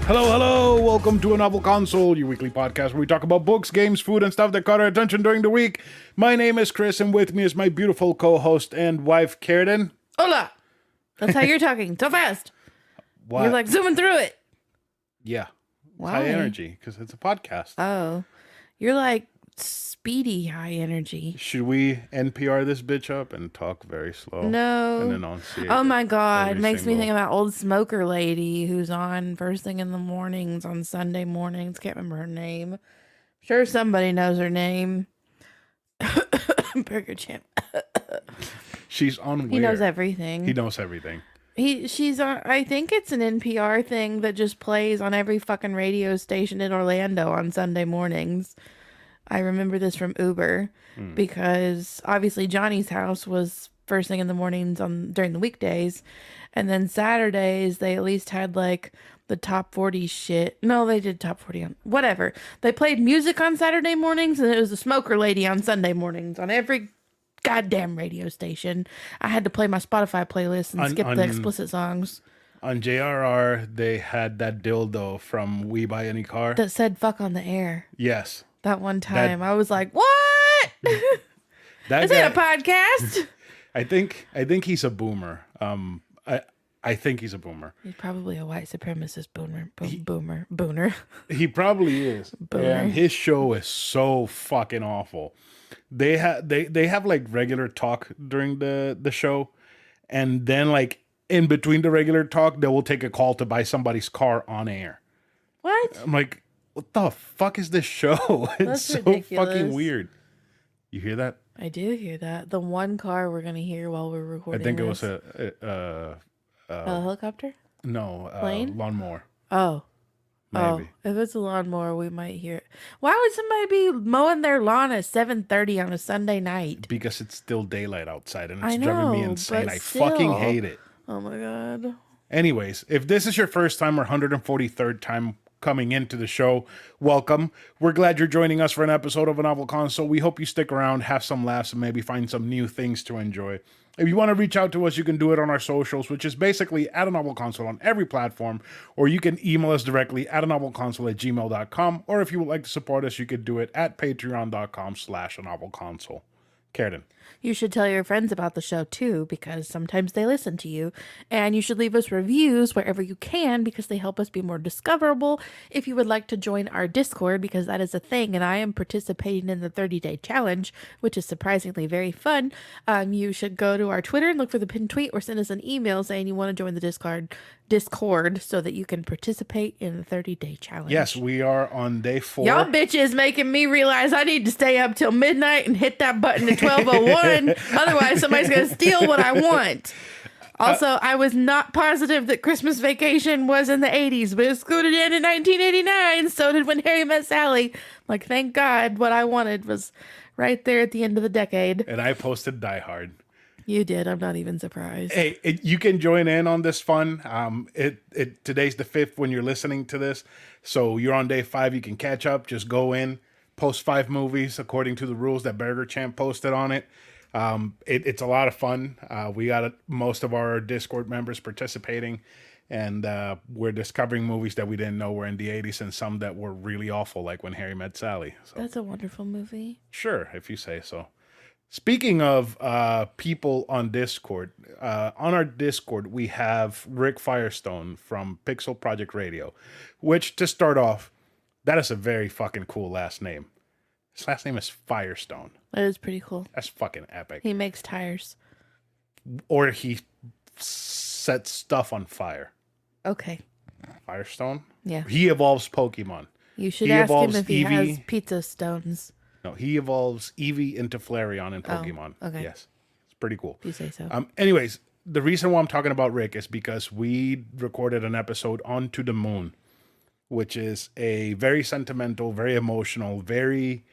Hello, hello! Welcome to A Novel Console, your weekly podcast where we talk about books, games, food, and stuff that caught our attention during the week. My name is Chris, and with me is my beautiful co-host and wife, Karen. Hola! That's how you're talking. So fast. What? You're like zooming through it. Yeah. Why? High energy, because it's a podcast. Oh. You're like speedy high energy. Should we NPR this bitch up and talk very slow? No. And enunciate. Oh my God. every Makes me single- think about old smoker lady who's on first thing in the mornings on Sunday mornings. Can't remember her name. Sure somebody knows her name. Burger Champ. She's on where? He knows everything. He knows everything. She's on, I think it's an NPR thing that just plays on every fucking radio station in Orlando on Sunday mornings. I remember this from Uber because obviously Johnny's house was first thing in the mornings during the weekdays, and then Saturdays they at least had like the top 40 shit. No, they did top 40 on whatever. They played music on Saturday mornings, and it was the smoker lady on Sunday mornings on every goddamn radio station. I had to play my Spotify playlist and skip the explicit songs. On JRR, they had that dildo from We Buy Any Car. That said fuck on the air. Yes. That one time. I was like, what? Is it a podcast? I think he's a boomer. I think he's a boomer. He's probably a white supremacist boomer. He probably is. Boomer. And his show is so fucking awful. They have like regular talk during the show, and then like in between the regular talk, they will take a call to buy somebody's car on air. What? I'm like, what the fuck is this show? It's That's so ridiculous. fucking weird. You hear that? I do hear that. The one car we're gonna hear while we're recording. I think it was this. a A helicopter. plane, lawnmower. Oh. Maybe. Oh, if it's a lawnmower, we might hear it. Why would somebody be mowing their lawn at 7:30 on a Sunday night? Because it's still daylight outside and it's I driving me know, insane. but I fucking still. hate it. Oh my God. Anyways, if this is your first time or 143rd time coming into the show, welcome. We're glad you're joining us for an episode of A Novel Console. We hope you stick around, have some laughs, and maybe find some new things to enjoy. If you want to reach out to us, you can do it on our socials, which is basically at A Novel Console on every platform, or you can email us directly at anovelconsole@gmail.com, or if you would like to support us, you could do it at patreon.com/anovelconsole. Karen. You should tell your friends about the show too, because sometimes they listen to you. And you should leave us reviews wherever you can, because they help us be more discoverable. If you would like to join our Discord, because that is a thing, and I am participating in the 30-day challenge, which is surprisingly very fun, you should go to our Twitter and look for the pinned tweet, or send us an email saying you want to join the Discord so that you can participate in the 30-day challenge. Yes, we are on day 4. Y'all bitches making me realize I need to stay up till midnight and hit that button at 12:01. Otherwise, somebody's going to steal what I want. Also, I was not positive that Christmas Vacation was in the 80s, but it scooted in 1989. So did When Harry Met Sally. Like, thank God what I wanted was right there at the end of the decade. And I posted Die Hard. You did. I'm not even surprised. Hey, you can join in on this fun. Today's the 5th when you're listening to this. So you're on day 5. You can catch up. Just go in, post 5 movies according to the rules that Burger Champ posted on it. It's a lot of fun. We got most of our Discord members participating, and we're discovering movies that we didn't know were in the 80s and some that were really awful, like When Harry Met Sally. So, That's a wonderful movie. sure, if you say so. Speaking of people on Discord, on our Discord, we have Rick Firestone from Pixel Project Radio, which, to start off, that is a very fucking cool last name. His last name is Firestone. That is pretty cool. That's fucking epic. He makes tires. Or he sets stuff on fire. Okay. Firestone? Yeah. He evolves Pokemon. You should He ask him evolves if he Eevee. has pizza stones. No, he evolves Eevee into Flareon in Pokemon. okay. Yes. It's pretty cool. If you say so. Anyways, the reason why I'm talking about Rick is because we recorded an episode on To the Moon, which is a very sentimental, very emotional, very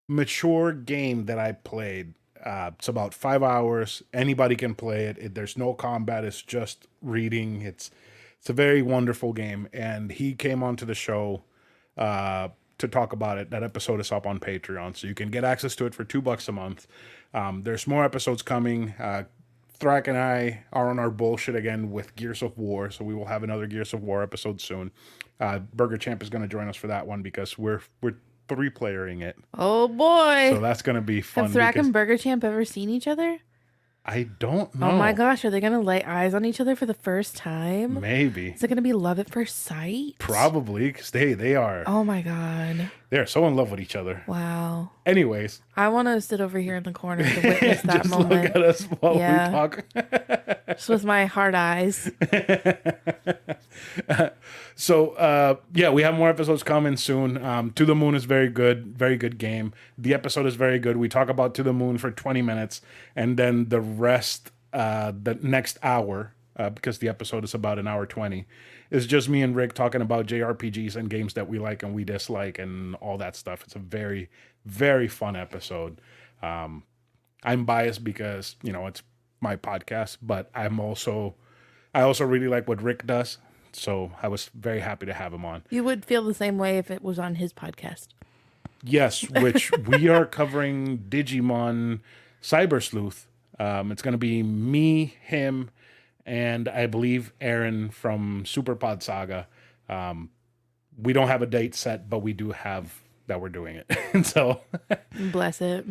mature game that I played. It's about 5 hours. Anybody can play it. There's no combat. It's just reading. It's a very wonderful game. And he came onto the show to talk about it. That episode is up on Patreon, so you can get access to it for $2 a month. There's more episodes coming. Thrak and I are on our bullshit again with Gears of War, so we will have another Gears of War episode soon. Burger Champ is going to join us for that one because we're 3-playering it. Oh boy. So that's going to be fun. Have Thrak and Burger Champ ever seen each other? I don't know. Oh my gosh, are they going to lay eyes on each other for the first time? Maybe. Is it going to be love at first sight? Probably, because they are. Oh my god. They're so in love with each other. Wow. Anyways. I want to sit over here in the corner to witness that just moment. Look at us while we talk. Just with my hard eyes. So, we have more episodes coming soon. To the Moon is very good game. The episode is very good. We talk about To the Moon for 20 minutes, and then the rest, the next hour, because the episode is about an hour 20, is just me and Rick talking about JRPGs and games that we like and we dislike and all that stuff. It's a very, very fun episode. I'm biased because, it's my podcast, but I also really like what Rick does. So I was very happy to have him on. You would feel the same way if it was on his podcast. Yes, which we are covering Digimon Cyber Sleuth. It's going to be me, him, and I believe Aaron from Super Pod Saga. We don't have a date set, but we do have that we're doing it. And so, bless it.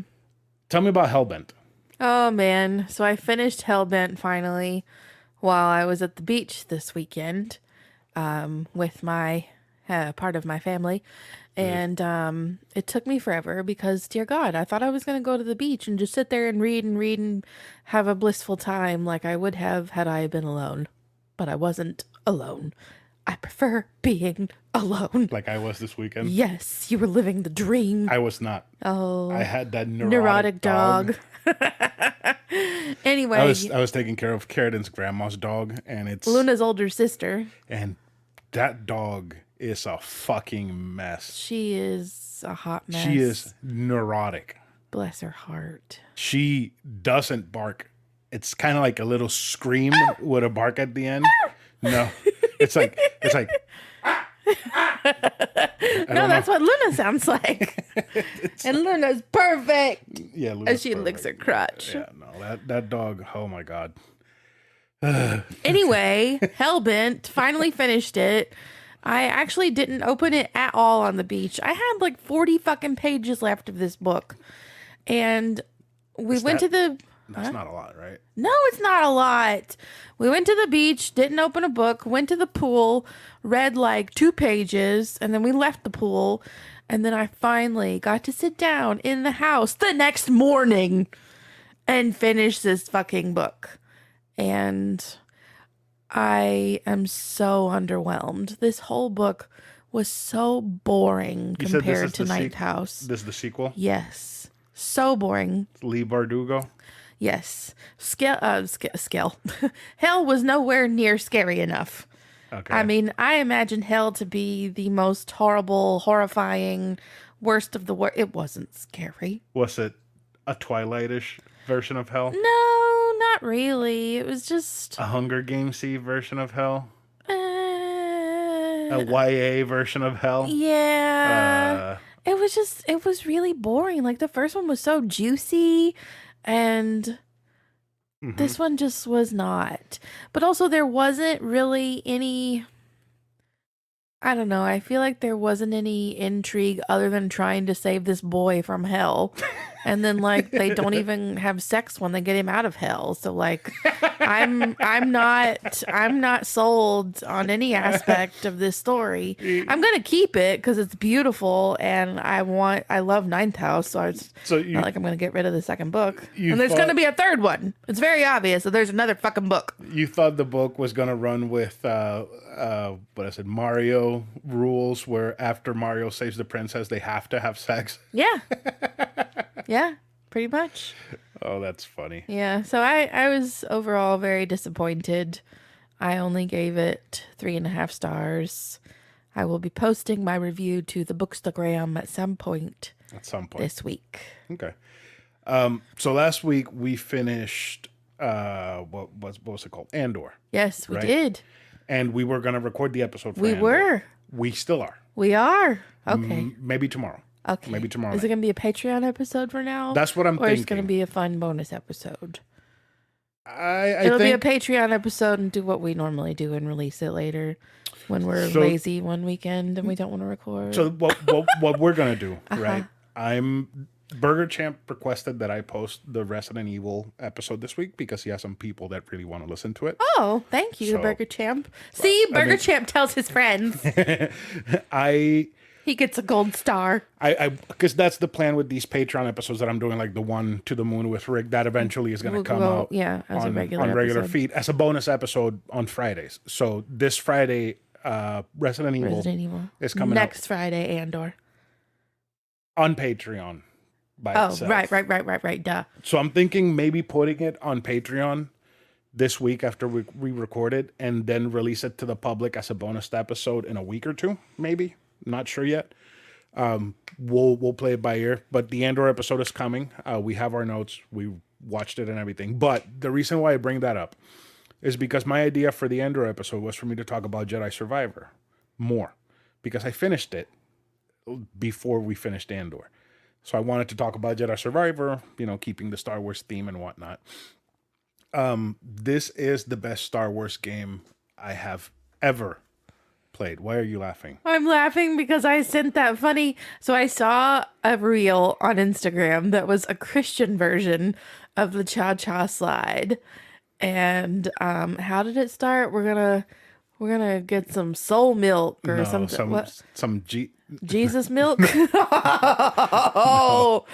Tell me about Hellbent. Oh man, so I finished Hellbent finally while I was at the beach this weekend. With my part of my family, and it took me forever because, dear God, I thought I was going to go to the beach and just sit there and read and have a blissful time like I would have had I been alone. But I wasn't alone. I prefer being alone. Like I was this weekend? Yes, you were living the dream. I was not. Oh. I had that neurotic dog. Anyway. I was taking care of Keratin's grandma's dog, and it's Luna's older sister. And that dog is a fucking mess. She is a hot mess. She is neurotic. Bless her heart. She doesn't bark. It's kind of like a little scream with a bark at the end. No, it's like. No, that's what Luna sounds like. And Luna's perfect. Yeah, Luna's as she perfect. licks her crotch. Yeah, no, that dog. Oh my God. Anyway, Hellbent, finally finished it. I actually didn't open it at all on the beach. I had like 40 fucking pages left of this book. And we went to the... That's not a lot, right? No, it's not a lot. We went to the beach, didn't open a book, went to the pool, read like 2 pages, and then we left the pool. And then I finally got to sit down in the house the next morning and finish this fucking book. And I am so underwhelmed. This whole book was so boring compared to Ninth House. This is the sequel? Yes. So boring. Lee Bardugo? Yes. Scale. Hell was nowhere near scary enough. Okay. I mean, I imagine Hell to be the most horrible, horrifying, worst of the worst. It wasn't scary. Was it a Twilight-ish version of Hell? No, not really. It was just a Hunger Games-y version of Hell? a YA version of Hell? Yeah. It was really boring. Like the first one was so juicy and this one just was not. But also there wasn't really any, I don't know. I feel like there wasn't any intrigue other than trying to save this boy from hell. And then like they don't even have sex when they get him out of hell. So like I'm not sold on any aspect of this story. I'm gonna keep it because it's beautiful and I love Ninth House, so it's not like I'm gonna get rid of the second book. And there's gonna be a third one. It's very obvious that there's another fucking book. You thought the book was gonna run with Mario rules, where after Mario saves the princess, they have to have sex. Yeah. Yeah, pretty much. Oh, that's funny. Yeah, so I was overall very disappointed. I only gave it 3.5 stars. I will be posting my review to the Bookstagram at some point this week. Okay. So last week we finished what was it called? Andor. Yes, we did. And we were going to record the episode for Andor. Were. We still are. We are. Okay. Maybe tomorrow. Okay. Maybe tomorrow. Is it going to be a Patreon episode for now? That's what I'm thinking. Or is it going to be a fun bonus episode? I It'll be a think Patreon episode and do what we normally do and release it later when we're so. lazy one weekend and we don't want to So record. what we're gonna do, Uh-huh. right? I'm Burger Champ requested that I post the Resident Evil episode this week because he has some people that really want to listen to it. Oh, thank you, So Burger Champ. See, I Burger mean, Champ tells his friends. I He gets a gold star. because that's the plan with these Patreon episodes that I'm doing, like the one to the moon with Rick. That eventually is going to We'll come go, out, yeah, as a regular on regular episode. feed as a bonus episode on Fridays. So this Friday, Resident Evil Resident Evil. is coming Next Friday, Andor. out on Patreon by Oh, itself. right. Duh. So I'm thinking maybe putting it on Patreon this week after we record it, and then release it to the public as a bonus episode in a week or two, maybe. Not sure yet. We'll play it by ear, but the Andor episode is coming. We have our notes. We watched it and everything. But the reason why I bring that up is because my idea for the Andor episode was for me to talk about Jedi Survivor more, because I finished it before we finished Andor. So I wanted to talk about Jedi Survivor, keeping the Star Wars theme and whatnot. This is the best Star Wars game I have ever played. Why are you laughing? I'm laughing because I sent that funny. So I saw a reel on Instagram that was a Christian version of the Cha Cha slide. And how did it start? We're gonna get some soul milk or No, something. What? Jesus milk? Oh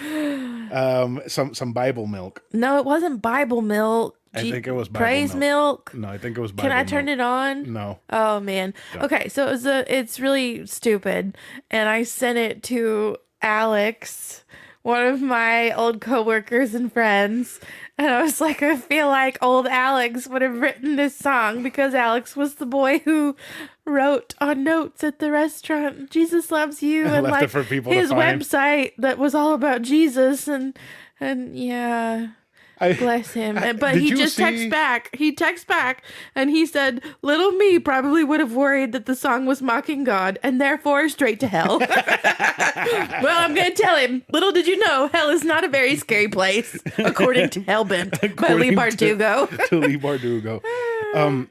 some Bible milk. no, it wasn't Bible milk. I think it was Bible praise milk. milk. No, I think it was Bible Can I turn milk. it on? No. Oh man. Okay, so it's really stupid, and I sent it to Alex, one of my old coworkers and friends, and I was like, I feel like old Alex would have written this song because Alex was the boy who wrote on notes at the restaurant, "Jesus loves you," and Left it like for people to his find. website that was all about Jesus and yeah. Bless him. But Did he you just texts see- back. He texts back and he said, little me probably would have worried that the song was mocking God and therefore straight to hell. Well, I'm going to tell him, little did you know, hell is not a very scary place, according to Hellbent by Lee According to- Bardugo. to Lee Bardugo.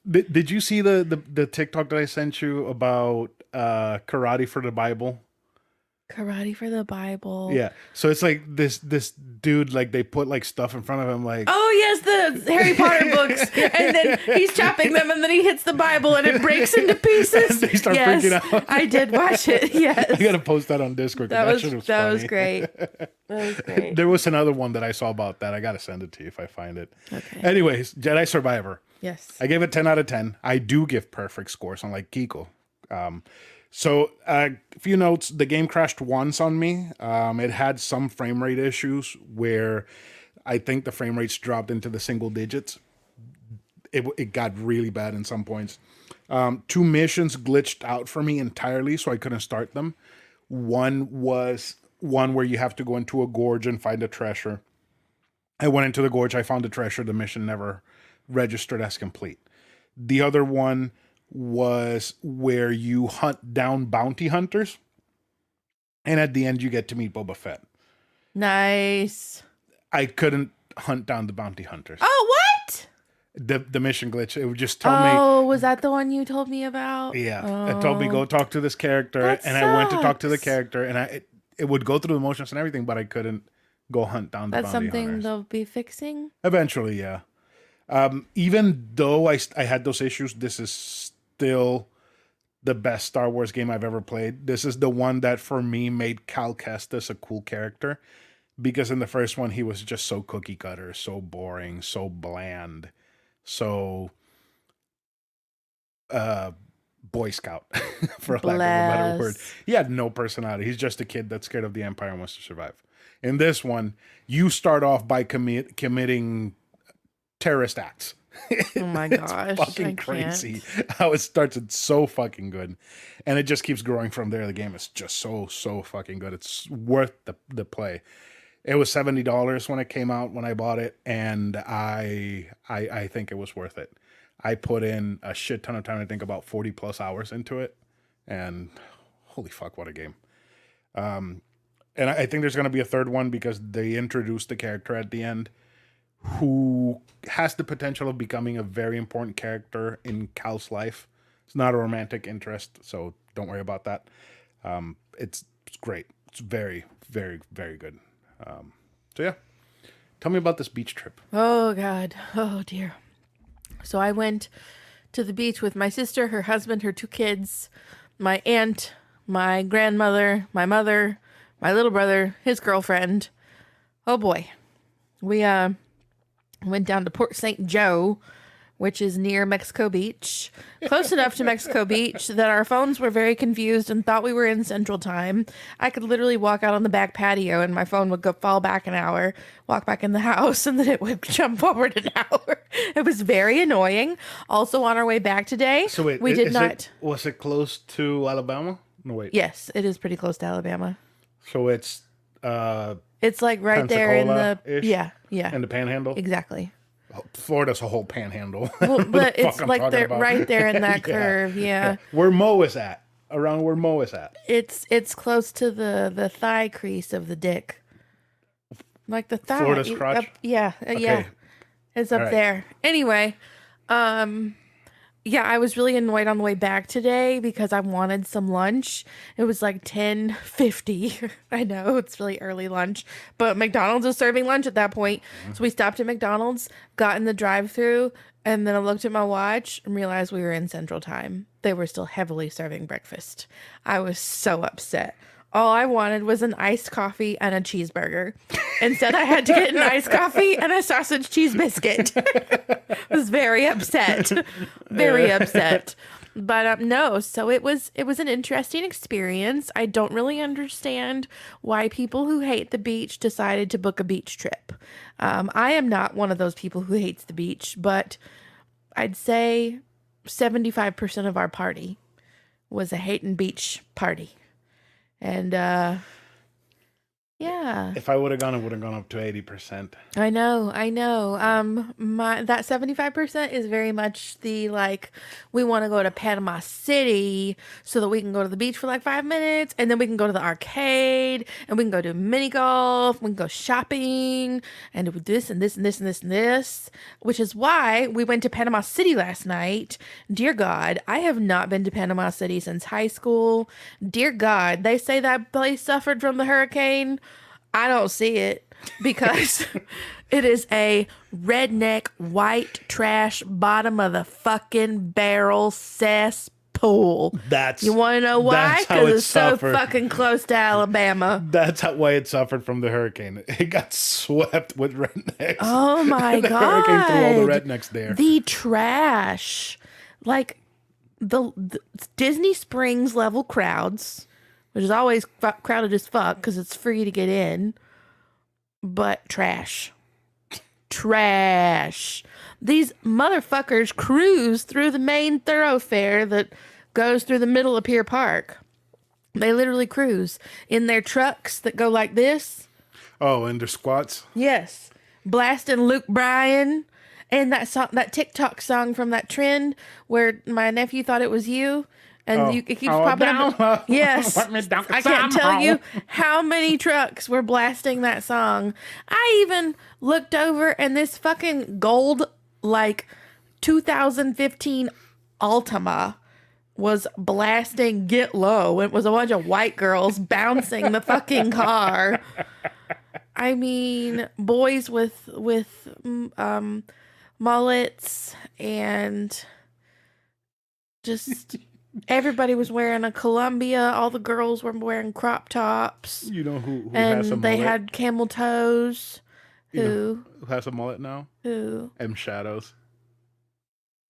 Did you see the TikTok that I sent you about karate for the Bible? Karate for the Bible. Yeah. So it's like this dude, like they put like stuff in front of him, like Oh, yes, the Harry Potter books. And then he's chopping them and then he hits the Bible and it breaks into pieces. They start yes, freaking out. I did watch it. Yes. I gotta post that on Discord. 'Cause that shit was that funny. was great. That was great. There was another one that I saw about that. I gotta send it to you if I find it. Okay. Anyways, Jedi Survivor. Yes. I gave it 10 out of 10. I do give perfect scores, unlike Kiko. So a few notes. The game crashed once on me. It had some frame rate issues where I think the frame rates dropped into the single digits. It got really bad in some points. 2 missions glitched out for me entirely, so I couldn't start them. One was one where you have to go into a gorge and find a treasure. I went into the gorge, I found the treasure, the mission never registered as complete. The other one was where you hunt down bounty hunters, and at the end you get to meet Boba Fett. Nice. I couldn't hunt down the bounty hunters. Oh, what? The mission glitch, it would just tell me. Oh, was that the one you told me about? Yeah, it told me Oh. go talk to this character, That and I went to talk to the sucks. character, and it would go through the motions and everything, but I couldn't go hunt down the That's bounty something hunters. they'll be fixing? Eventually, yeah. Even though I had those issues, this is still the best Star Wars game I've ever played. This is the one that, for me, made Cal Kestis a cool character. Because in the first one, he was just so cookie cutter, so boring, so bland, so Boy Scout, for lack of a better word. Bless. He had no personality. He's just a kid that's scared of the Empire and wants to survive. In this one, you start off by committing terrorist acts. Oh my It's gosh. fucking I crazy can't. how it starts. It's so fucking good, and it just keeps growing from there. The game is just so fucking good. It's worth the play. It was $70 when it came out when I bought it, and I think it was worth it. I put in a shit ton of time. I think about 40 plus hours into it, and holy fuck, what a game! And I think there's gonna be a third one because they introduced the character at the end who has the potential of becoming a very important character in Cal's life. It's not a romantic interest, so don't worry about that. It's great. It's very, very, very good. So yeah, tell me about this beach trip. Oh, God. Oh, dear. So I went to the beach with my sister, her husband, her 2 kids, my aunt, my grandmother, my mother, my little brother, his girlfriend. Oh, boy. We went down to Port St. Joe, which is near Mexico Beach, close enough to Mexico Beach that our phones were very confused and thought we were in Central Time. I could literally walk out on the back patio and my phone would go fall back an hour, walk back in the house, and then it would jump forward an hour. It was very annoying. Also, on our way back today, So wait, we did not. Was it close to Alabama? No, wait. Yes, it is pretty close to Alabama. So it's It's like right there in the Pensacola-ish? yeah, in the Panhandle. exactly. Florida's a whole Panhandle. Well, What but the fuck it's I'm like talking they're about. right there in that Yeah. curve. Yeah. Where Mo is at, around where Mo is at. It's close to the thigh crease of the dick, like the thigh. Florida's crotch? Yeah, yeah, it's up All right. there. Anyway, yeah, I was really annoyed on the way back today because I wanted some lunch. It was like 10:50. I know it's really early lunch, but McDonald's was serving lunch at that point. So we stopped at McDonald's, got in the drive-thru, and then I looked at my watch and realized we were in Central Time. They were still heavily serving breakfast. I was so upset. All I wanted was an iced coffee and a cheeseburger. Instead, I had to get an iced coffee and a sausage cheese biscuit. I was very upset. Very upset. But no, so it was an interesting experience. I don't really understand why people who hate the beach decided to book a beach trip. I am not one of those people who hates the beach, but I'd say 75% of our party was a hating beach party. And yeah, If I would have gone, it would have gone up to 80%. I know. My that 75% is very much the like we want to go to Panama City so that we can go to the beach for like 5 minutes and then we can go to the arcade and we can go do mini golf, we can go shopping and do this and this and this and this and this, which is why we went to Panama City last night. Dear God, I have not been to Panama City since high school. Dear God, they say that place suffered from the hurricane. I don't see it because it is a redneck white trash bottom of the fucking barrel cesspool. You want to know why? that's how Because it it's so suffered. fucking close to Alabama. That's why it suffered from the hurricane. It got swept with rednecks. Oh my the God. hurricane threw all the rednecks there. The trash. Like the Disney Springs level crowds, which is always crowded as fuck because it's free to get in, but trash. Trash. These motherfuckers cruise through the main thoroughfare that goes through the middle of Pier Park. They literally cruise in their trucks that go like this. Oh, and their squats. Yes. Blasting Luke Bryan and that song, that TikTok song from that trend where my nephew thought it was you. And it keeps popping up. Yes. I can't tell you how many trucks were blasting that song. I even looked over and this fucking gold, like 2015 Altima was blasting Get Low. It was a bunch of white girls bouncing the fucking car. I mean, boys with mullets and just everybody was wearing a Columbia. All the girls were wearing crop tops. You know who and has a they mullet? had camel toes. You know Who? who has a mullet now? Who? M Shadows.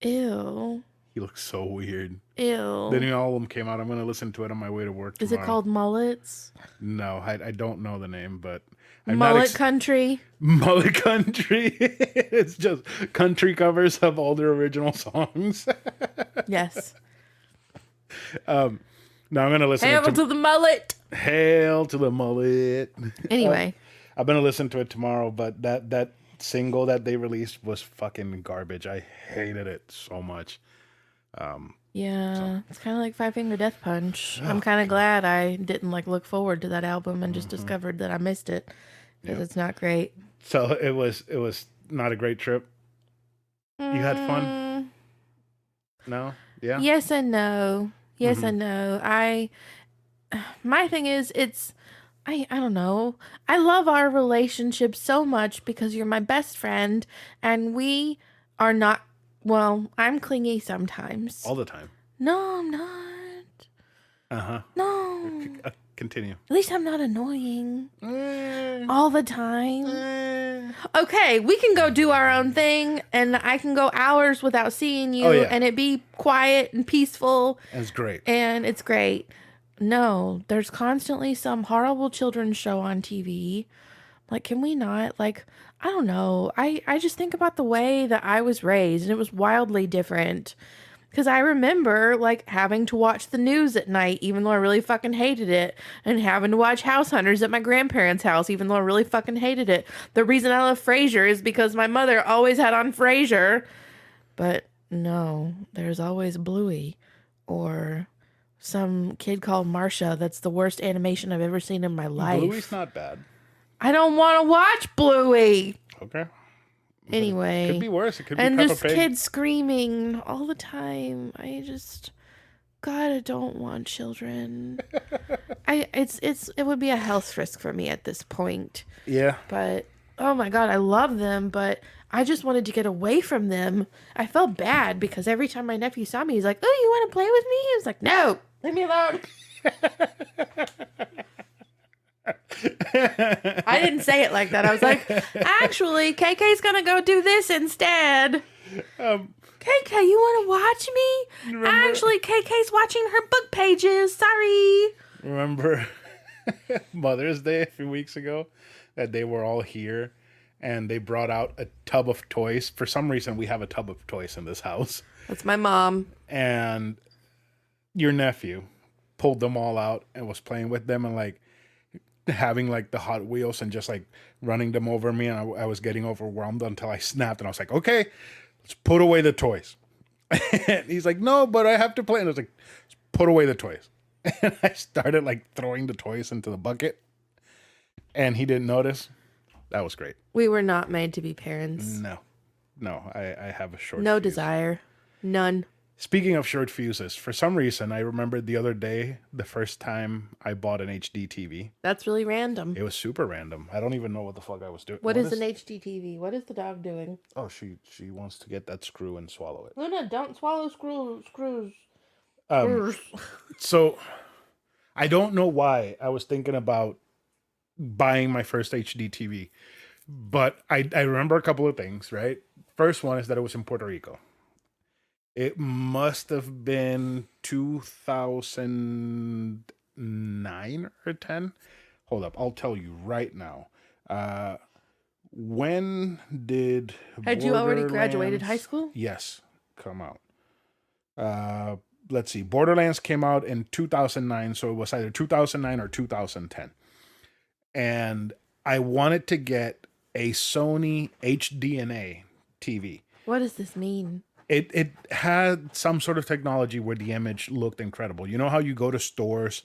Ew. He looks so weird. Ew. The new album came out. I'm going to listen to it on my way to work Is it tomorrow. called mullets? No, I don't know the name, but I'm Mullet Country? Mullet Country. It's just country covers of all their original songs. Yes. Now I'm going to listen Hail to the mullet. Hail to the mullet. Anyway. I'm going to listen to it tomorrow, but that single that they released was fucking garbage. I hated it so much. Yeah, it's kind of like Five Finger Death Punch. I'm kind of glad I didn't like look forward to that album and just discovered that I missed it because it's not great. So it was not a great trip? You had fun? Mm, No? Yeah? yes and no. Yes Mm-hmm. and no. My thing is, I don't know. I love our relationship so much because you're my best friend and we are not, well, I'm clingy sometimes. All the time. No, I'm not. Uh-huh. No. Continue. At least I'm not annoying Eh, all the time. eh. Okay, we can go do our own thing and I can go hours without seeing Oh, you yeah. and it be quiet and peaceful It's great. and it's great. No, there's constantly some horrible children's show on TV. Like, can we not? Like, I don't know. I just think about the way that I was raised, and it was wildly different. Because I remember, like, having to watch the news at night, even though I really fucking hated it, and having to watch House Hunters at my grandparents' house, even though I really fucking hated it. The reason I love Frasier is because my mother always had on Frasier. But no, there's always Bluey, or some kid called Marsha. That's the worst animation I've ever seen in my Bluey's life. not bad. I don't want to watch Bluey. Okay. But it could Anyway, be worse. It could be and Peppa this Pig. kid screaming all the time. God, I don't want children. It would be a health risk for me at this point. Yeah. But oh my God, I love them, but I just wanted to get away from them. I felt bad because every time my nephew saw me, he's like, "Oh, you want to play with me?" He was like, "No, leave me alone." I didn't say it like that. I was like, "Actually, KK's gonna go do this instead." Um, KK, you want to watch me? remember, Actually, KK's watching her book pages. Sorry. remember Mother's Day a few weeks ago that they were all here and they brought out a tub of toys. For some reason, we have a tub of toys in this house. That's my mom. And your nephew pulled them all out and was playing with them and like having like the Hot Wheels and just like running them over me. And I was getting overwhelmed until I snapped and I was like, okay, let's put away the toys. And he's like, no, but I have to play. And I was like, put away the toys. And I started like throwing the toys into the bucket and he didn't notice. That was great. We were not made to be parents. No, I have a short No fuse. desire. None. Speaking of short fuses, for some reason, I remembered the other day, the first time I bought an HD TV. That's really random. It was super random. I don't even know what the fuck I was doing. What is an HD TV? What is the dog doing? Oh, she wants to get that screw and swallow it. Luna, don't swallow screws. So I don't know why I was thinking about buying my first HD TV, but I remember a couple of things, right? First one is that it was in Puerto Rico. It must have been 2009 or 10. Hold up, I'll tell you right now. When did Had you already graduated Borderlands- high school? Yes, come out. Let's see. Borderlands came out in 2009, so it was either 2009 or 2010. And I wanted to get a Sony HDNA TV. What does this mean? It had some sort of technology where the image looked incredible. You know how you go to stores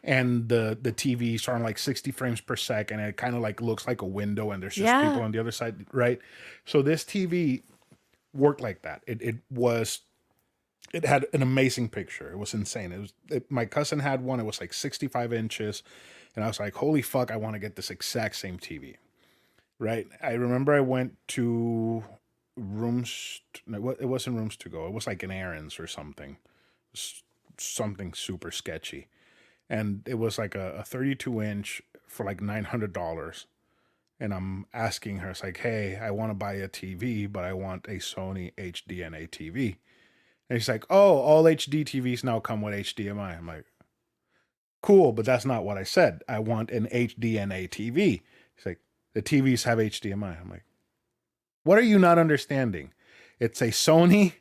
and the TVs are on like 60 frames per second and it kind of like looks like a window and there's just Yeah. people on the other side, right? So this TV worked like that. It had an amazing picture. It was insane. My cousin had one. It was like 65 inches. And I was like, holy fuck, I want to get this exact same TV. Right? I remember I went to it wasn't Rooms to Go. It was like an errands or something. Something super sketchy. And it was like a 32 inch for like $900. And I'm asking her, it's like, hey, I want to buy a TV, but I want a Sony HDNA TV. And she's like, oh, all HD TVs now come with HDMI. I'm like, cool, but that's not what I said. I want an HDNA TV. She's like, the TVs have HDMI. I'm like, what are you not understanding? It's a Sony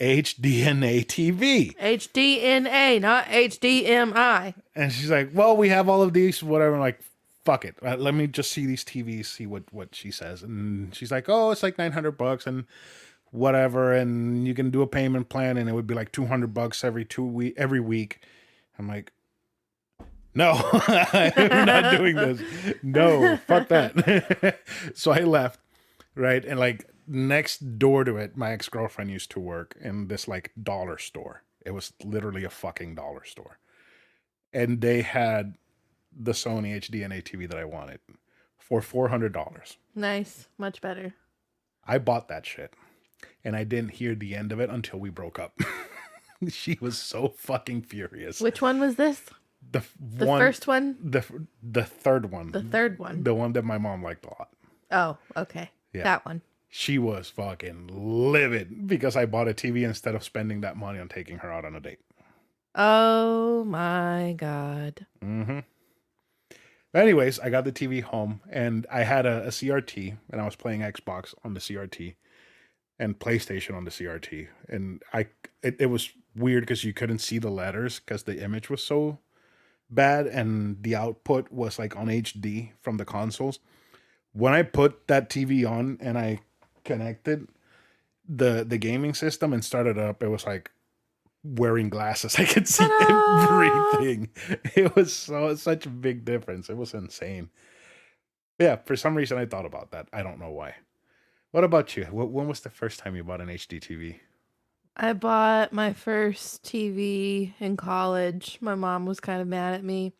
HDNA TV. HDNA, not HDMI. And she's like, well, we have all of these, whatever. I'm like, fuck it. Let me just see these TVs, see what she says. And she's like, oh, it's like $900 and whatever. And you can do a payment plan and it would be like $200 every week. I'm like, no, I'm not doing this. No, fuck that. So I left. right? And like next door to it, my ex-girlfriend used to work in this like dollar store. It was literally a fucking dollar store. And they had the Sony HDNA TV that I wanted for $400. Nice. Much better. I bought that shit and I didn't hear the end of it until we broke up. She was so fucking furious. Which one was this? The The one, first one? the third one, The third one. the one that my mom liked a lot. Oh, okay. Yeah. That one. She was fucking livid because I bought a TV instead of spending that money on taking her out on a date. Oh my God. Mm-hmm. Anyways, I got the TV home and I had a CRT and I was playing Xbox on the CRT and PlayStation on the CRT. And it was weird because you couldn't see the letters because the image was so bad and the output was like on HD from the consoles. When I put that TV on and I connected the gaming system and started up, it was like wearing glasses. I could see everything. It was such a big difference. It was insane. Yeah, for some reason I thought about that. I don't know why. What about you? When was the first time you bought an HD TV? I bought my first TV in college. My mom was kind of mad at me.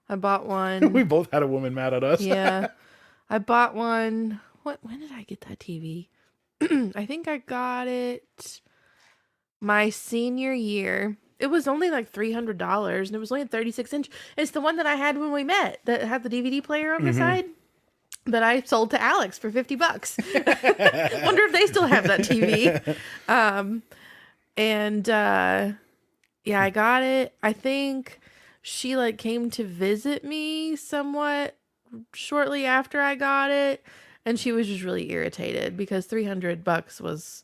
I bought one. We both had a woman mad at us. Yeah. I bought one. When did I get that TV? I think I got it my senior year. It was only like $300 and it was only a 36-inch. It's the one that I had when we met that had the DVD player on the side that I sold to Alex for $50. Wonder if they still have that TV. Yeah, I got it. I think she like came to visit me somewhat shortly after I got it, and she was just really irritated because $300 was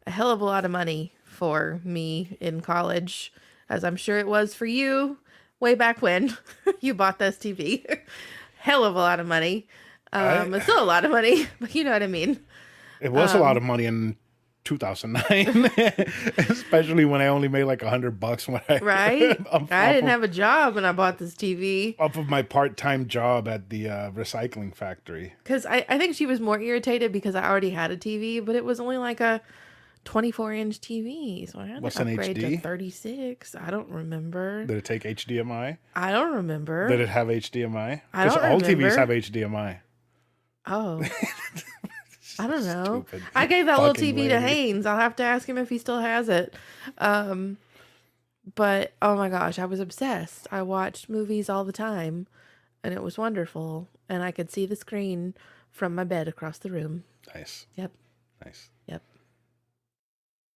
a hell of a lot of money for me in college, as I'm sure it was for you way back when you bought this TV. Hell of a lot of money. It's still a lot of money, but you know what I mean. It was a lot of money in 2009, especially when I only made like $100 when Right? I didn't have a job when I bought this TV. Off of my part-time job at the recycling factory. Because I think she was more irritated because I already had a TV, but it was only like a 24-inch TV. So I had to upgrade to 36. I don't remember. Did it take HDMI? I don't remember. Did it have HDMI? I don't all remember. TVs have HDMI. Oh. I don't know. Stupid. I gave that little TV to Haynes. I'll have to ask him if he still has it. But oh my gosh, I was obsessed. I watched movies all the time and it was wonderful. And I could see the screen from my bed across the room. Nice. Yep. Nice. Yep.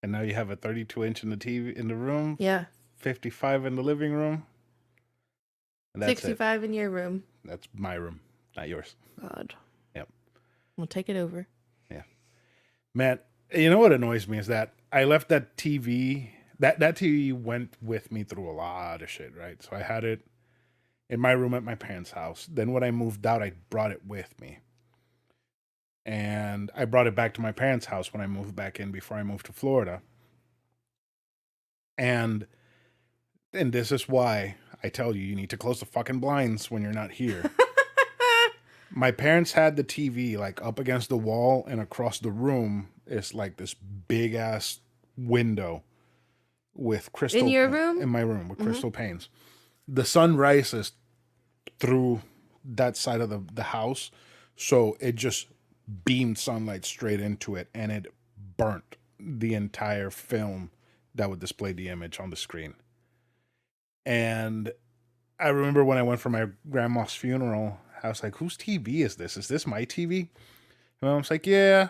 And now you have a 32-inch in the TV in the room. Yeah. 55 in the living room. And that's 65 in your room. That's my room, not yours. God. Yep. We'll take it over. Yeah. Man, you know what annoys me is that I left that TV. That TV went with me through a lot of shit, right? So I had it in my room at my parents' house. Then when I moved out, I brought it with me. And I brought it back to my parents' house when I moved back in before I moved to Florida. And this is why I tell you need to close the fucking blinds when you're not here. My parents had the TV like up against the wall, and across the room is like this big ass window with crystal in your room? In my room with crystal panes. The sun rises through that side of the house, so it just beamed sunlight straight into it, and it burnt the entire film that would display the image on the screen. And I remember when I went for my grandma's funeral, I was like, whose TV is this? Is this my TV? And I was like, yeah,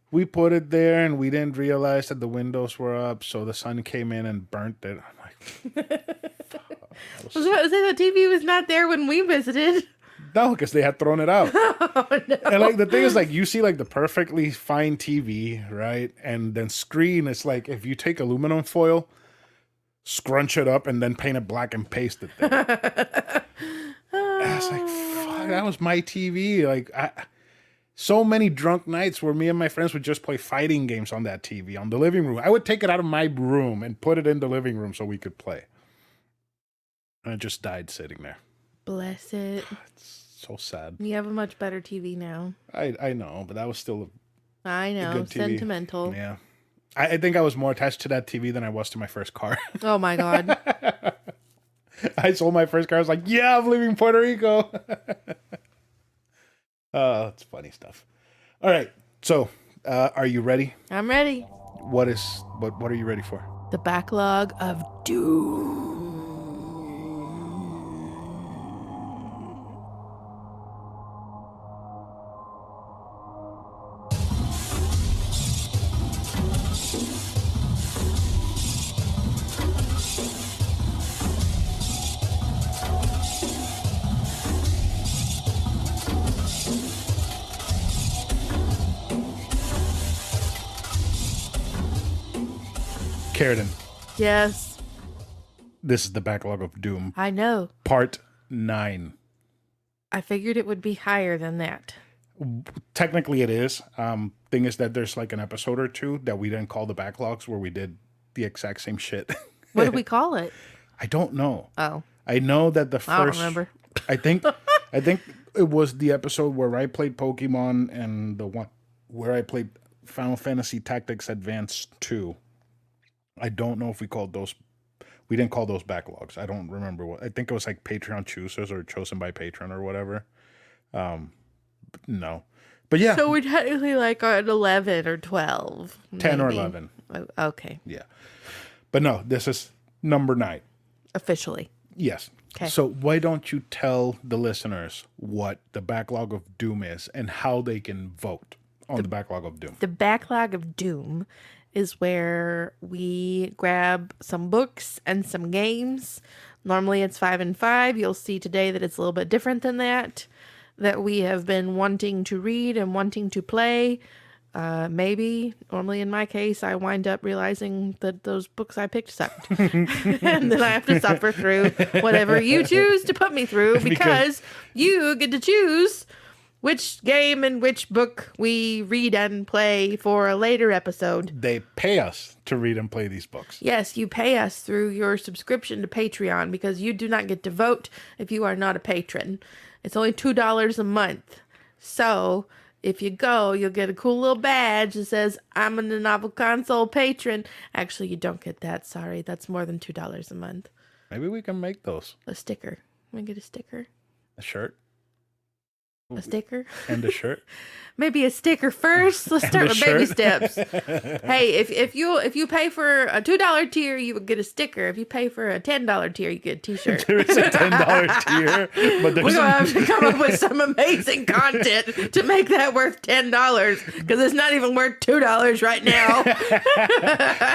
we put it there and we didn't realize that the windows were up, so the sun came in and burnt it. I'm like, I was about to say the TV was not there when we visited. No, because they had thrown it out. Oh, no. And like the thing is, like, you see like the perfectly fine TV, right? And then screen is like if you take aluminum foil, scrunch it up, and then paint it black and paste it there. And I was like, fuck, that was my TV. Like, so many drunk nights where me and my friends would just play fighting games on that TV on the living room. I would take it out of my room and put it in the living room so we could play. And it just died sitting there. Bless it. It's so sad. You have a much better TV now. I know, but that was still I know. good TV. Sentimental. Yeah. I think I was more attached to that TV than I was to my first car. Oh my God. I sold my first car. I was like, yeah, I'm leaving Puerto Rico. It's funny stuff. All right. So, are you ready? I'm ready. What are you ready for? The Backlog of Doom. Carradine, Yes, this is the Backlog of Doom, I know. Part 9. I figured it would be higher than that. Technically, it is. Thing is that there's like an episode or two that we didn't call the backlogs where we did the exact same shit. What did we call it? I don't know. Oh, I know that the first. I don't remember. I think it was the episode where I played Pokemon and the one where I played Final Fantasy Tactics Advance 2. I don't know if we called those. We didn't call those backlogs. I don't remember what. I think it was like Patreon choosers or chosen by patron or whatever. No, but yeah, So we're technically like at 11 or 12. 10 or maybe. 11. Oh, okay. Yeah, but no, this is number 9. Officially. Yes. 'Kay. So why don't you tell the listeners what the Backlog of Doom is and how they can vote on the Backlog of Doom? The Backlog of Doom is where we grab some books and some games. Normally it's 5 and 5. You'll see today that it's a little bit different than that we have been wanting to read and wanting to play. Maybe, normally in my case, I wind up realizing that those books I picked sucked. And then I have to suffer through whatever you choose to put me through because you get to choose which game and which book we read and play for a later episode. They pay us to read and play these books. Yes, you pay us through your subscription to Patreon because you do not get to vote if you are not a patron. It's only $2 a month. So if you go, you'll get a cool little badge that says, I'm an Novel Console patron. Actually, you don't get that. Sorry. That's more than $2 a month. Maybe we can make those. A sticker. Want to get a sticker? A shirt A sticker? and a shirt. Maybe a sticker first. Let's start a with baby shirt. steps. Hey, if you pay for a $2 tier, you would get a sticker. If you pay for a $10 tier, you get a t-shirt. There is a $10 tier, but We're there's gonna have to come up with some amazing content to make that worth $10 because it's not even worth $2 right now.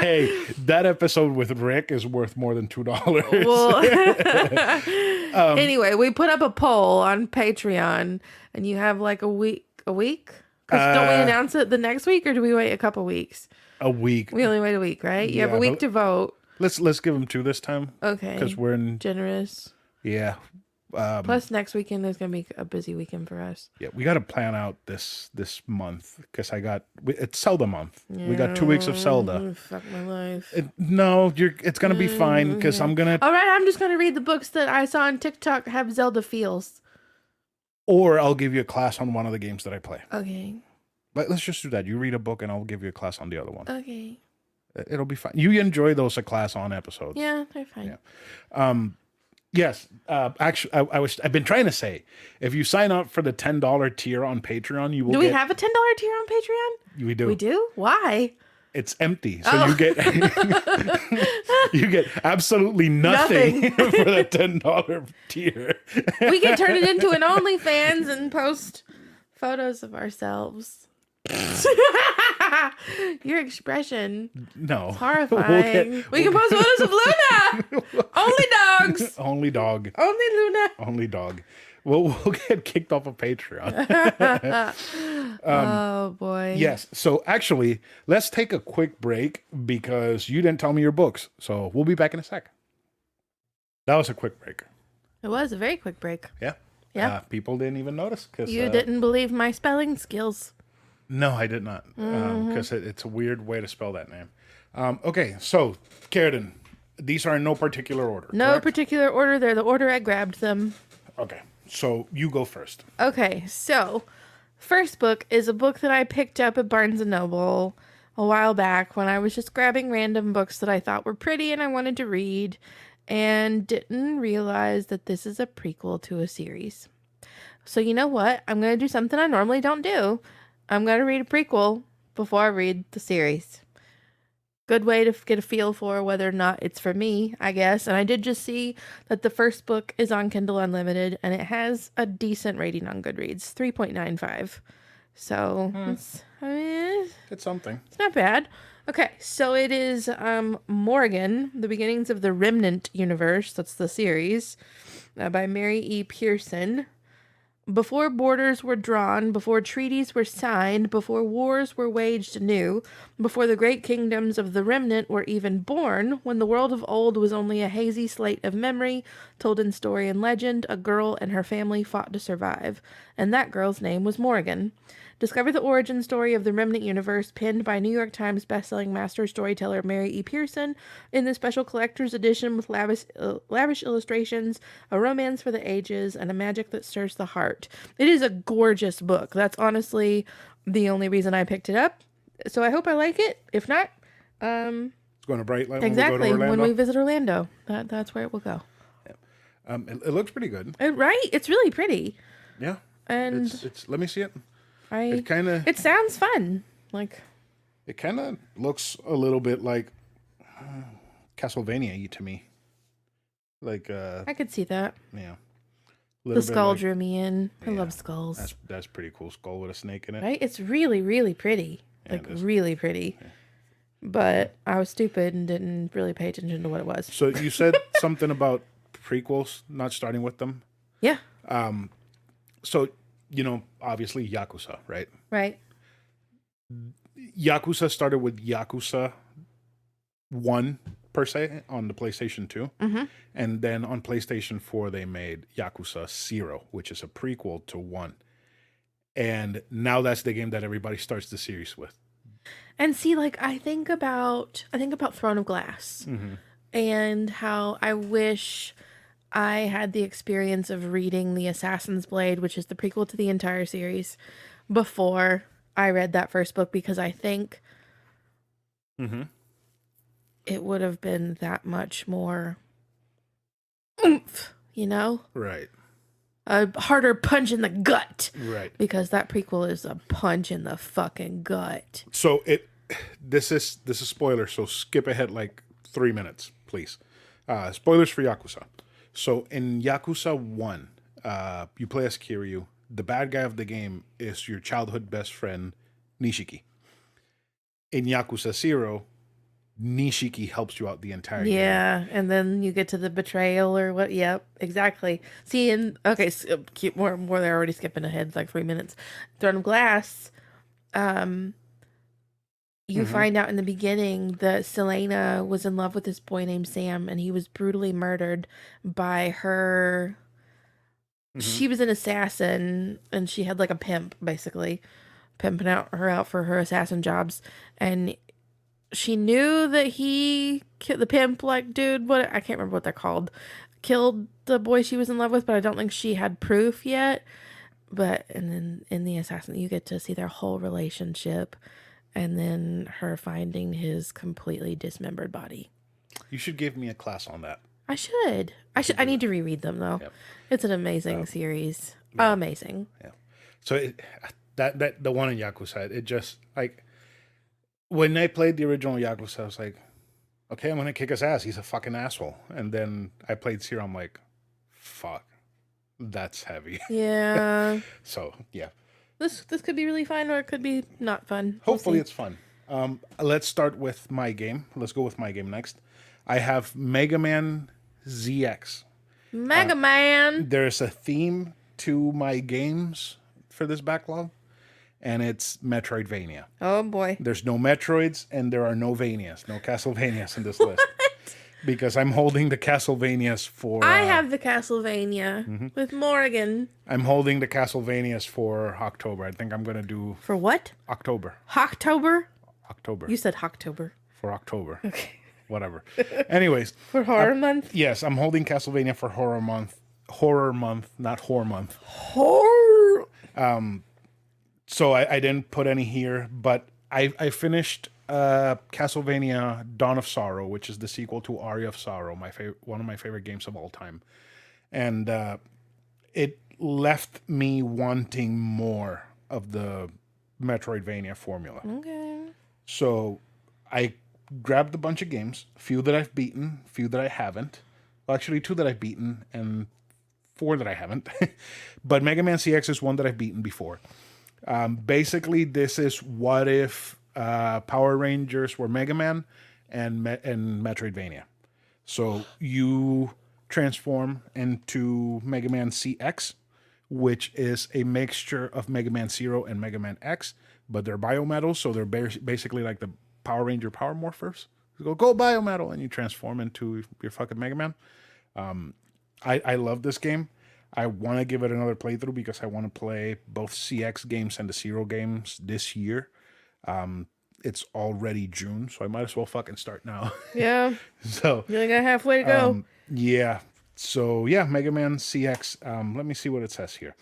hey, that episode with Rick is worth more than $2. Well, anyway, we put up a poll on Patreon, and you have like a week. A week? Because don't we announce it the next week, or do we wait a couple weeks? A week. We only wait a week, right? You have Yeah, a week but to vote. Let's give them 2 this time. Okay. Because we're in. Generous. Yeah. Plus, next weekend is going to be a busy weekend for us. Yeah, we got to plan out this month because it's Zelda month. We got 2 weeks of Zelda. Fuck my life. It's gonna be fine because I'm gonna. All right, I'm just going to read the books that I saw on TikTok have Zelda feels. Or I'll give you a class on one of the games that I play. Okay. But let's just do that. You read a book and I'll give you a class on the other one. Okay. It'll be fine. You enjoy those a class on episodes. Yeah, they're fine. Yeah. Yes. Actually, I've been trying to say, if you sign up for the $10 tier on Patreon, you will. Do we have a $10 tier on Patreon? We do. We do? Why? It's empty, so you get you get absolutely nothing for the $10 tier. We can turn it into an OnlyFans and post photos of ourselves. Your expression. No. Horrifying. We can post photos of Luna. Only dogs. Only dog. Only Luna. Only dog. We'll get kicked off of Patreon. Oh boy. Yes. So actually, let's take a quick break because you didn't tell me your books. So we'll be back in a sec. That was a quick break. It was a very quick break. Yeah. Yeah. People didn't even notice because You didn't believe my spelling skills. No, I did not. Because it's a weird way to spell that name. Okay. So, Carradine, these are in no particular order. No correct? particular order. They're the order I grabbed them. Okay. So you go first. Okay, so First book is a book that I picked up at Barnes & Noble a while back when I was just grabbing random books that I thought were pretty and I wanted to read, and didn't realize that this is a prequel to a series. So you know what? I'm going to do something I normally don't do. I'm going to read a prequel before I read the series. Good way to get a feel for whether or not it's for me, I guess. And I did just see that the first book is on Kindle Unlimited and it has a decent rating on Goodreads, 3.95. So It's something. it's not bad. Okay, so it is Morgan, The Beginnings of the Remnant Universe. That's the series by Mary E. Pearson. Before borders were drawn, before treaties were signed, before wars were waged anew, before the great kingdoms of the remnant were even born, when the world of old was only a hazy slate of memory, told in story and legend, a girl and her family fought to survive. And that girl's name was Morgan. Discover the origin story of the Remnant universe, penned by New York Times bestselling master storyteller Mary E. Pearson, in the special collector's edition with lavish illustrations, a romance for the ages, and a magic that stirs the heart. It is a gorgeous book. That's honestly the only reason I picked it up. So I hope I like it. If not, It's going to Bright Light exactly, when we go to Orlando. when we visit Orlando. That's where it will go. It looks pretty good. Right? It's really pretty. Yeah. And it's let me see it. it it sounds fun. Like, It kind of looks a little bit like Castlevania to me. Like I could see that. yeah. The skull drew me in. I love skulls. That's pretty cool. Skull with a snake in it. Right? It's really, really pretty. Like, really pretty. Yeah. But I was stupid and didn't really pay attention to what it was. So you said something about prequels, not starting with them. Yeah. So, obviously Yakuza, right? Right. Yakuza started with Yakuza 1, per se, on the PlayStation 2. Mm-hmm. And then on PlayStation 4, they made Yakuza 0, which is a prequel to 1. And now that's the game that everybody starts the series with. And see, like, I think about Throne of Glass, and how I wish I had the experience of reading The Assassin's Blade, which is the prequel to the entire series, before I read that first book, because I think it would have been that much more oomph, Right. A harder punch in the gut. Right. Because that prequel is a punch in the fucking gut. So this is spoiler, so skip ahead like 3 minutes, please. Spoilers for Yakuza. So in Yakuza 1, you play as Kiryu. The bad guy of the game is your childhood best friend, Nishiki. In Yakuza 0, Nishiki helps you out the entire game. Yeah, and then you get to the betrayal or what? Yep, exactly. See, so keep more. They're already skipping ahead like 3 minutes. Throne of Glass. You find out in the beginning that Selena was in love with this boy named Sam, and he was brutally murdered by her. She was an assassin, and she had like a pimp, basically, pimping her out for her assassin jobs, and she knew that the pimp, like, dude, what, I can't remember what they're called, killed the boy she was in love with, but I don't think she had proof yet. And then in The Assassin, you get to see their whole relationship, and then her finding his completely dismembered body. You should give me a class on that. I should. I need to reread them, though. Yep. It's an amazing series. Yeah. Amazing. Yeah. So that the one in Yakuza, it just, like, when I played the original Yakuza, I was like, okay, I'm going to kick his ass. He's a fucking asshole. And then I played Zero. I'm like, fuck, that's heavy. Yeah. So, yeah. This could be really fun, or it could be not fun. Hopefully it's fun. Let's start with my game. Let's go with my game next. I have Mega Man ZX. Mega Man! There's a theme to my games for this backlog, and it's Metroidvania. Oh, boy. There's no Metroids, and there are no Vanias, no Castlevanias in this list. Because I'm holding the Castlevanias for... I have the Castlevania with Morgan. I'm holding the Castlevanias for October. I think I'm going to do... For what? October. October? October. You said October. For October. Okay. Whatever. Anyways. For Horror Month? Yes, I'm holding Castlevania for Horror Month. Horror Month, not Whore Month. Horror! So I didn't put any here, but I finished Castlevania Dawn of Sorrow, which is the sequel to Aria of Sorrow, one of my favorite games of all time. And it left me wanting more of the Metroidvania formula. Okay. So I grabbed a bunch of games, a few that I've beaten, a few that I haven't. Well, actually, two that I've beaten and four that I haven't. But Mega Man CX is one that I've beaten before. Basically, this is what if Power Rangers were Mega Man and Metroidvania. So you transform into Mega Man CX, which is a mixture of Mega Man Zero and Mega Man X, but they're biometals, so they're basically like the Power Ranger Power Morphers. You go biometal, and you transform into your fucking Mega Man. I love this game. I want to give it another playthrough because I want to play both CX games and the Zero games this year. It's already June, so I might as well fucking start now. Yeah. So You only got halfway to go. yeah. So yeah, Mega Man CX. Let me see what it says here.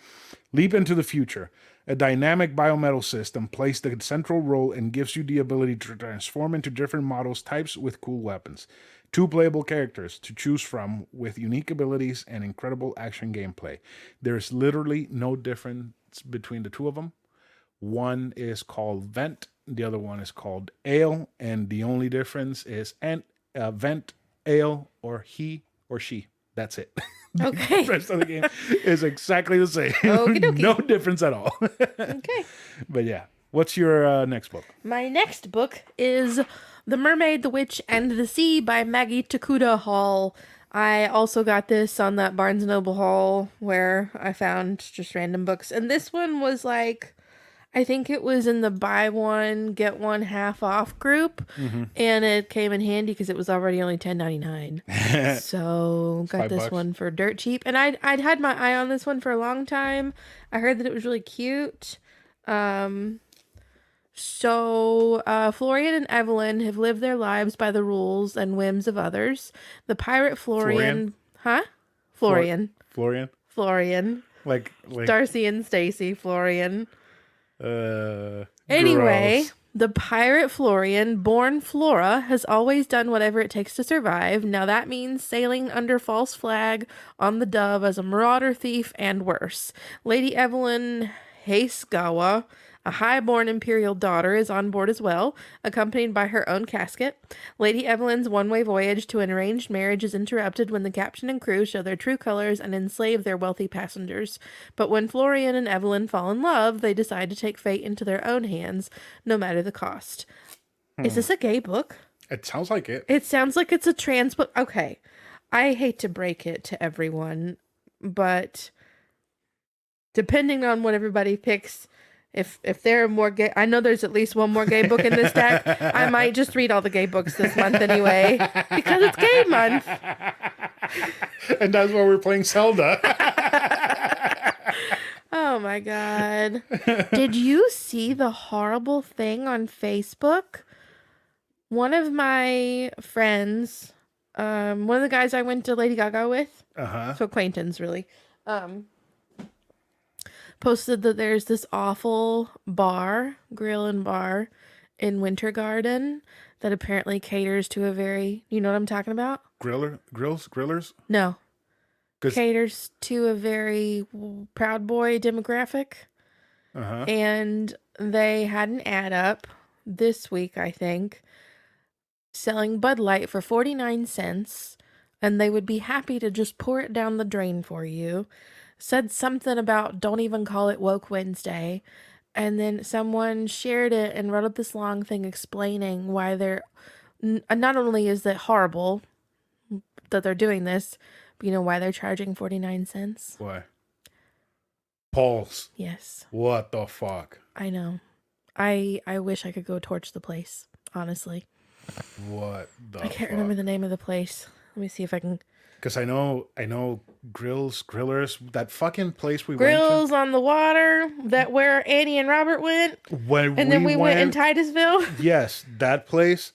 Leap into the future. A dynamic biometal system plays the central role and gives you the ability to transform into different models types with cool weapons. 2 playable characters to choose from with unique abilities and incredible action gameplay. There's literally no difference between the two of them. One is called Vent, the other one is called Ale, and the only difference is Vent, Ale, or he or she. That's it. Okay. The rest of the game is exactly the same. Okie dokie. No difference at all. Okay. But yeah, what's your next book? My next book is The Mermaid, the Witch, and the Sea by Maggie Takuda Hall. I also got this on that Barnes & Noble haul where I found just random books. And this one was like, I think it was in the buy one, get one half off group. Mm-hmm. And it came in handy because it was already only $10.99. So got this $5. one for dirt cheap. And I'd had my eye on this one for a long time. I heard that it was really cute. So, Florian and Evelyn have lived their lives by the rules and whims of others. The pirate Florian. Huh? Florian. Florian? Like Darcy and Stacy, Florian. Anyway, the pirate Florian, born Flora, has always done whatever it takes to survive. Now that means sailing under false flag on the Dove as a marauder thief and worse. Lady Evelyn Hasegawa, a high-born imperial daughter, is on board as well, accompanied by her own casket. Lady Evelyn's one-way voyage to an arranged marriage is interrupted when the captain and crew show their true colors and enslave their wealthy passengers. But when Florian and Evelyn fall in love, they decide to take fate into their own hands, no matter the cost. Is this a gay book? It sounds like it. It sounds like it's a trans book. Okay. I hate to break it to everyone, but depending on what everybody picks, if there are more gay, I know there's at least one more gay book in this deck. I might just read all the gay books this month anyway, because it's gay month. And that's why we're playing Zelda. Oh my God. Did you see the horrible thing on Facebook? One of my friends, one of the guys I went to Lady Gaga with, so acquaintance really, posted that there's this awful grill and bar in Winter Garden that apparently caters to a very, you know what I'm talking about? Grillers? No. Caters to a very Proud Boy demographic. And they had an ad up this week, I think, selling Bud Light for 49 cents, and they would be happy to just pour it down the drain for you. Said something about don't even call it Woke Wednesday. And then someone shared it and wrote up this long thing explaining why they're, not only is it horrible that they're doing this, but you know why they're charging 49 cents? Why? Pulse. Yes. What the fuck? I know. I wish I could go torch the place, honestly. What the I can't fuck? remember the name of the place. Let me see if I can. Because I know Grillers, that fucking place we Grills went to. on the Water, that where Annie and Robert went. Then we went in Titusville. Yes, that place.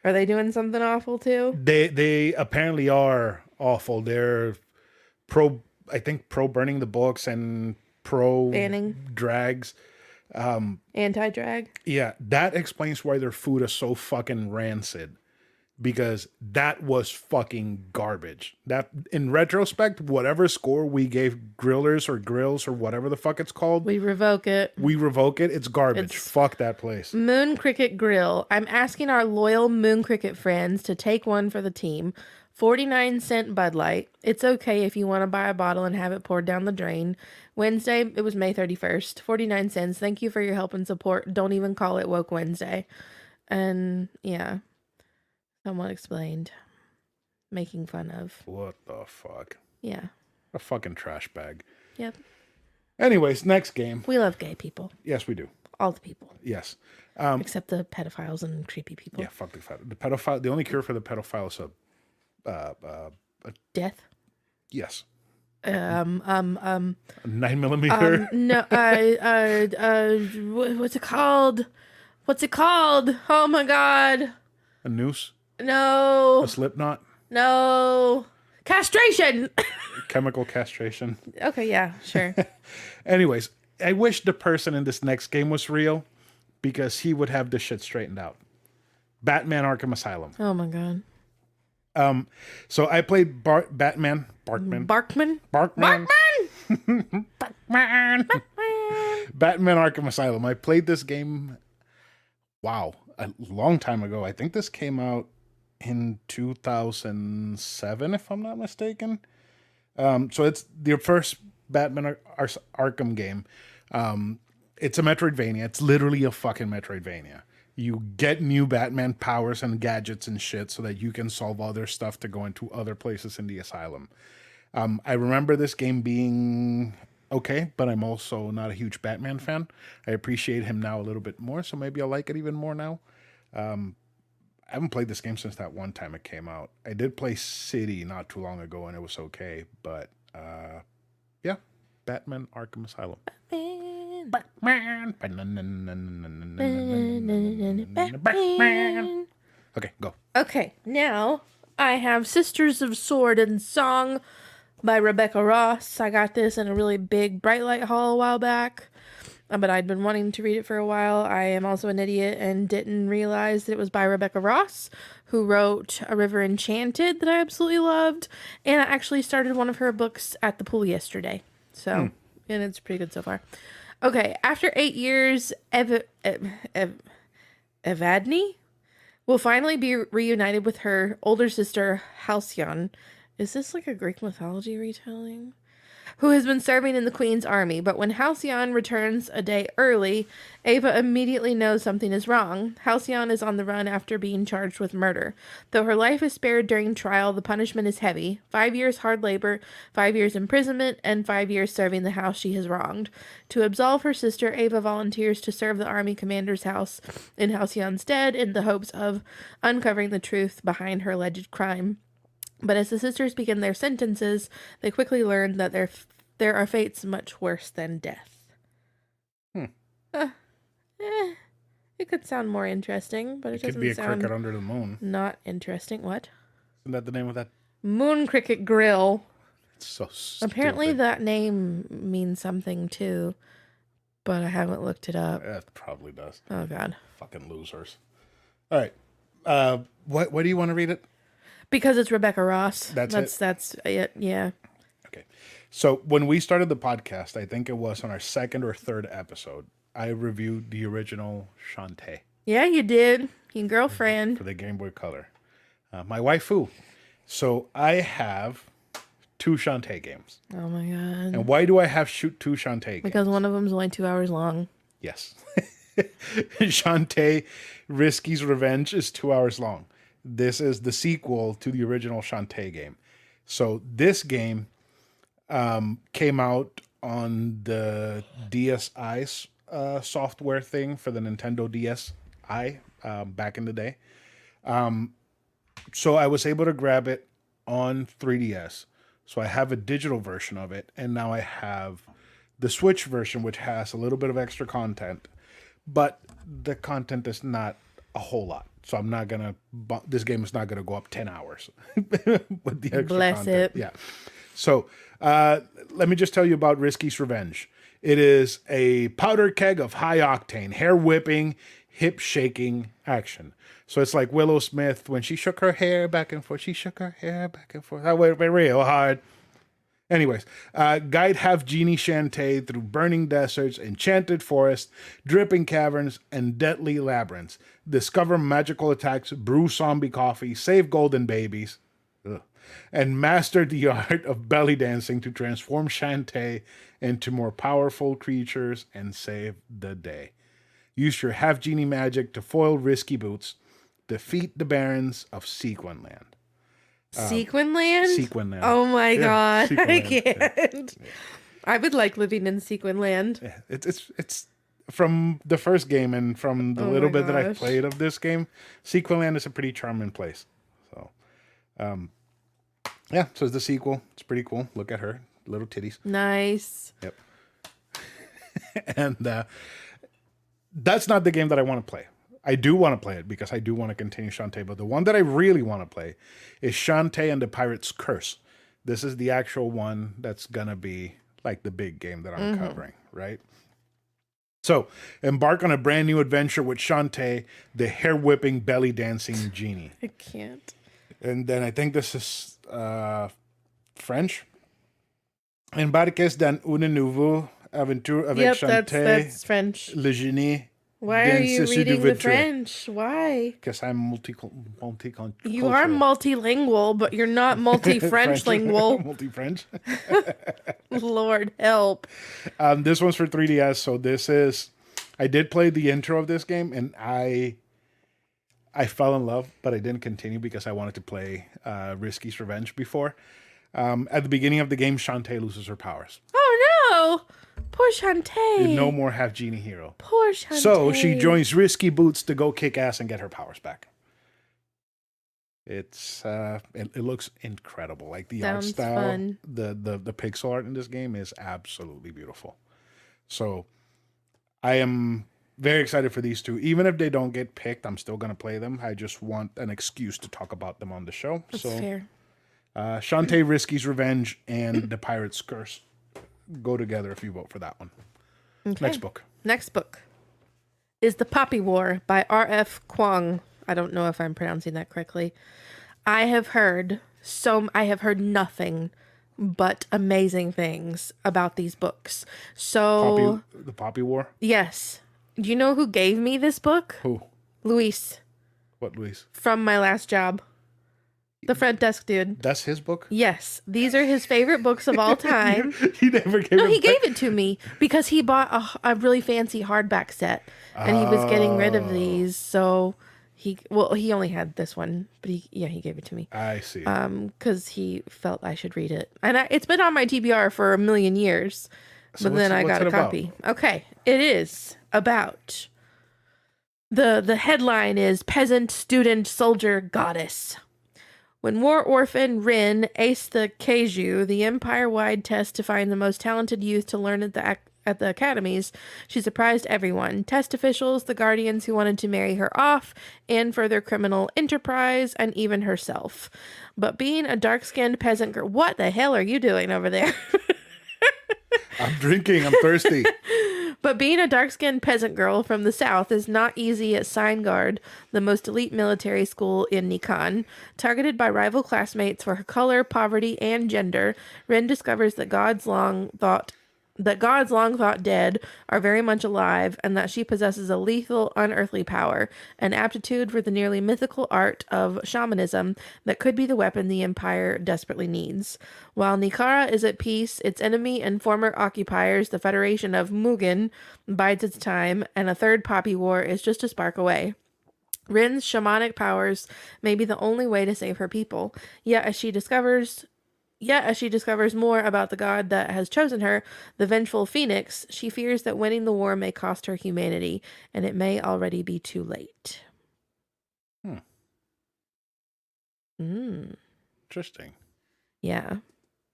Are they doing something awful too? They apparently are awful. They're pro burning the books and pro banning drags. Anti-drag. Yeah, that explains why their food is so fucking rancid. Because that was fucking garbage. That, in retrospect, whatever score we gave Grillers or Grills or whatever the fuck it's called, We revoke it. we revoke it. It's garbage. It's Fuck that place. Moon Cricket Grill. I'm asking our loyal Moon Cricket friends to take one for the team. 49-cent Bud Light. It's okay if you want to buy a bottle and have it poured down the drain. Wednesday, it was May 31st. 49 cents. Thank you for your help and support. Don't even call it Woke Wednesday. And yeah, someone explained. Making fun of. What the fuck? Yeah. A fucking trash bag. Yep. Anyways, next game. We love gay people. Yes, we do. All the people. Yes. Except the pedophiles and creepy people. Yeah, fuck the pedophile. The only cure for the pedophile is Death. yes. 9mm. 9mm. No, what's it called? What's it called? Oh my god. A noose. No. A slip knot. No. Castration. Chemical castration. Okay, yeah, sure. Anyways, I wish the person in this next game was real because he would have this shit straightened out. Batman Arkham Asylum. Oh my god. So I played Batman. Barkman. Batman Arkham Asylum. I played this game, wow, a long time ago. I think this came out in 2007, if I'm not mistaken. So it's the first Batman Arkham game. It's a Metroidvania. It's literally a fucking Metroidvania. You get new Batman powers and gadgets and shit so that you can solve other stuff to go into other places in the asylum. I remember this game being okay, but I'm also not a huge Batman fan. I appreciate him now a little bit more, so maybe I'll like it even more now. I haven't played this game since that one time it came out. I did play City not too long ago, and it was okay, but yeah, Batman Arkham Asylum. Batman. Okay, go. Okay, now I have Sisters of Sword and Song by Rebecca Ross. I got this in a really big Bright Light haul a while back, but I'd been wanting to read it for a while. I am also an idiot and didn't realize that it was by Rebecca Ross, who wrote A River Enchanted that I absolutely loved, and I actually started one of her books at the pool yesterday. So, and it's pretty good so far. Okay, after 8 years, Evadne will finally be reunited with her older sister, Halcyon. Is this like a Greek mythology retelling? Who has been serving in the Queen's army, but when Halcyon returns a day early, Ava immediately knows something is wrong. Halcyon is on the run after being charged with murder. Though her life is spared during trial, the punishment is heavy. 5 years hard labor, 5 years imprisonment, and 5 years serving the house she has wronged. To absolve her sister, Ava volunteers to serve the army commander's house in Halcyon's stead in the hopes of uncovering the truth behind her alleged crime. But as the sisters begin their sentences, they quickly learn that there are fates much worse than death. It could sound more interesting, but it doesn't could be a sound cricket under the moon. not interesting. What? Isn't that the name of that? Moon Cricket Grill. It's so stupid. Apparently that name means something too, but I haven't looked it up. It probably does. Oh, God. Fucking losers. All right. What do you want to read it? Because it's Rebecca Ross. That's it, yeah. Okay. So when we started the podcast, I think it was on our second or third episode, I reviewed the original Shantae Yeah, you did. Your girlfriend. for the Game Boy Color. My waifu. So I have 2 Shantae games. Oh, my God. And why do I have two Shantae games? Because one of them's only 2 hours long. Yes. Shantae Risky's Revenge is 2 hours long. This is the sequel to the original Shantae game. So this game came out on the DSi software thing for the Nintendo DSi back in the day. So I was able to grab it on 3DS. So I have a digital version of it, and now I have the Switch version, which has a little bit of extra content, but the content is not a whole lot. So I'm not gonna. This game is not gonna go up 10 hours with the extra Bless content. it. Yeah. So let me just tell you about Risky's Revenge. It is a powder keg of high octane, hair whipping, hip shaking action. So it's like Willow Smith when she shook her hair back and forth. She shook her hair back and forth. That went real hard. Anyways, guide half genie Shantae through burning deserts, enchanted forests, dripping caverns, and deadly labyrinths. Discover magical attacks, brew zombie coffee, save golden babies, and master the art of belly dancing to transform Shantae into more powerful creatures and save the day. Use your half genie magic to foil risky boots. Defeat the barons of Sequin Land. Sequin Land? Sequin Land. Oh my god, Sequin I Land. can't. Yeah. I would like living in Sequin Land. Yeah, it's from the first game and from the little bit that I played of this game. Sequin Land is a pretty charming place. So, yeah. So it's the sequel. It's pretty cool. Look at her, little titties. Nice. Yep. And that's not the game that I want to play. I do want to play it because I do want to continue Shantae, but the one that I really want to play is Shantae and the Pirate's Curse. This is the actual one that's gonna be like the big game that I'm covering, right? So, embark on a brand new adventure with Shantae, the hair-whipping, belly-dancing genie. I can't. And then I think this is French. Embarques dans une nouvelle aventure avec Shantae, that's French. le génie. Why are you reading the French? Why? Because I'm multicultural. You are multilingual, but you're not multi-French lingual. Multi-French. Lord help. This one's for 3DS, so this is... I did play the intro of this game, and I fell in love, but I didn't continue because I wanted to play Risky's Revenge before. At the beginning of the game, Shantae loses her powers. Oh no! Poor Shantae. No more half genie hero. Poor Shantae. So she joins Risky Boots to go kick ass and get her powers back. It's it looks incredible. Like the art style, fun. the pixel art in this game is absolutely beautiful. So I am very excited for these two. Even if they don't get picked, I'm still gonna play them. I just want an excuse to talk about them on the show. That's so fair. Shantae, Risky's Revenge, and The Pirate's Curse go together if you vote for that one. Okay. Next book is The Poppy War by R.F. Kuang. I don't know if I'm pronouncing that correctly. I have heard nothing but amazing things about these books. So The Poppy War? Yes. Do you know who gave me this book? Who? Luis. What Luis? From my last job. The front desk dude. That's his book? Yes. These are his favorite books of all time. He never gave it. He gave it to me because he bought a really fancy hardback set and he was getting rid of these. So he only had this one, but he gave it to me. I see. Because he felt I should read it. And it's been on my TBR for a million years. So but then I got a copy. Okay. It is about the headline is Peasant, Student, Soldier, Goddess. When war orphan Rin aced the Keiju, the empire-wide test to find the most talented youth to learn at the academies, she surprised everyone. Test officials, the guardians who wanted to marry her off, and further criminal enterprise, and even herself. But being a dark-skinned peasant girl... What the hell are you doing over there? I'm drinking. I'm thirsty. But being a dark-skinned peasant girl from the south is not easy at Seingard, the most elite military school in Nikon. Targeted by rival classmates for her color, poverty, and gender, Rin discovers that gods long thought dead are very much alive, and that she possesses a lethal, unearthly power, an aptitude for the nearly mythical art of shamanism that could be the weapon the Empire desperately needs. While Nikara is at peace, its enemy and former occupiers, the Federation of Mugen, bides its time, and a third Poppy War is just a spark away. Rin's shamanic powers may be the only way to save her people, yet as she discovers more about the god that has chosen her, the vengeful Phoenix, she fears that winning the war may cost her humanity, and it may already be too late. Interesting. Yeah.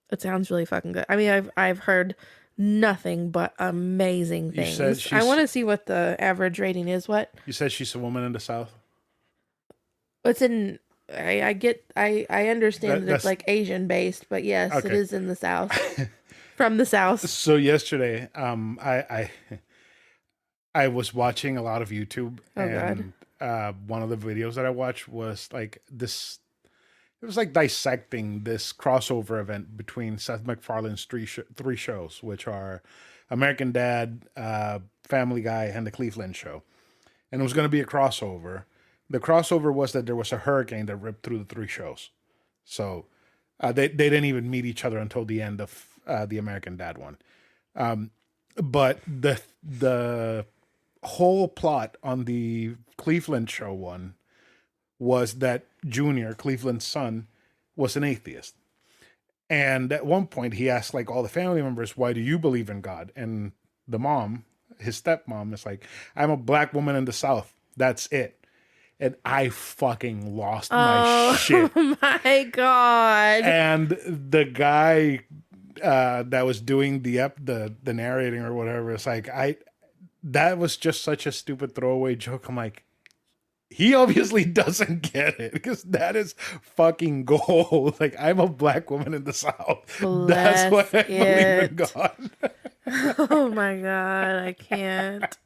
It sounds really fucking good. I mean, I've heard nothing but amazing things. I want to see what the average rating is. What? You said she's a woman in the South? It's in... I understand that it's like Asian based, but yes, okay. It is in the South. from the South. So yesterday, I was watching a lot of YouTube, Oh, God. and one of the videos that I watched was like this. It was like dissecting this crossover event between Seth MacFarlane's three shows, which are American Dad, Family Guy, and the Cleveland Show. And it was going to be a crossover. The crossover was that there was a hurricane that ripped through the three shows. So they didn't even meet each other until the end of the American Dad one. But the whole plot on the Cleveland Show one was that Junior, Cleveland's son, was an atheist. And at one point he asked like all the family members, why do you believe in God? And the mom, his stepmom, is like, I'm a black woman in the South. That's it. And I fucking lost my shit. Oh my God. And the guy that was doing the narrating or whatever, it's like that was just such a stupid throwaway joke. I'm like, he obviously doesn't get it because that is fucking gold. Like, I'm a black woman in the South. That's why I believe in God. Oh my God, I can't.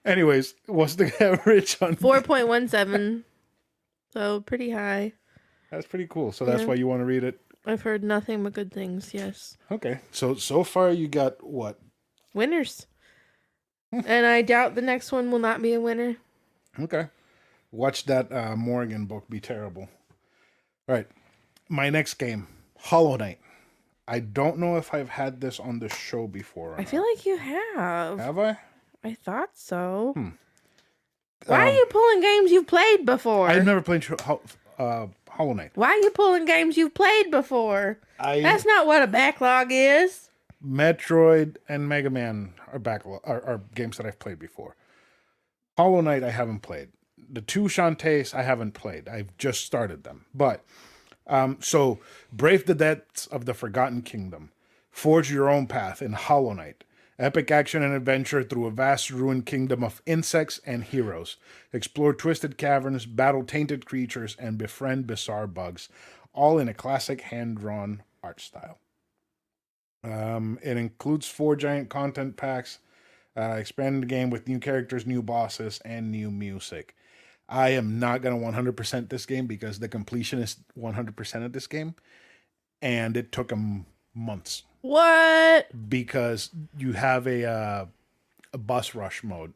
Anyways, what's the average on 4.17. So pretty high. That's pretty cool. So that's Yeah. why you want to read it? I've heard nothing but good things, yes. Okay. So far you got what? Winners. And I doubt the next one will not be a winner. Okay. Watch that Morgan book be terrible. All right. My next game, Hollow Knight. I don't know if I've had this on the show before. I feel like you have. Have I? I thought so. Why are you pulling games you've played before? I've never played Hollow Knight. Why are you pulling games you've played before? That's not what a backlog is. Metroid and Mega Man are games that I've played before. Hollow Knight I haven't played. The two Shantaes I haven't played. I've just started them. But so brave the depths of the Forgotten Kingdom. Forge your own path in Hollow Knight. Epic action and adventure through a vast ruined kingdom of insects and heroes. Explore twisted caverns, battle tainted creatures, and befriend bizarre bugs. All in a classic hand-drawn art style. It includes 4 giant content packs, expanding the game with new characters, new bosses, and new music. I am not going to 100% this game because the completion is 100% of this game. And it took them months. What? Because you have a boss rush mode.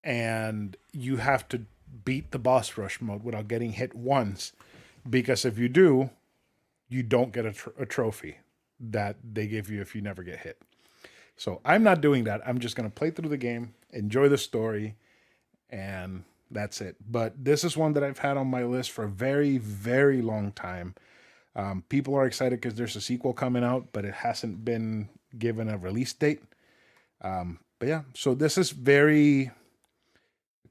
And you have to beat the boss rush mode without getting hit once. Because if you do, you don't get a trophy that they give you if you never get hit. So I'm not doing that. I'm just going to play through the game, enjoy the story, and that's it. But this is one that I've had on my list for a very, very long time. People are excited because there's a sequel coming out, but it hasn't been given a release date. But yeah, so this is very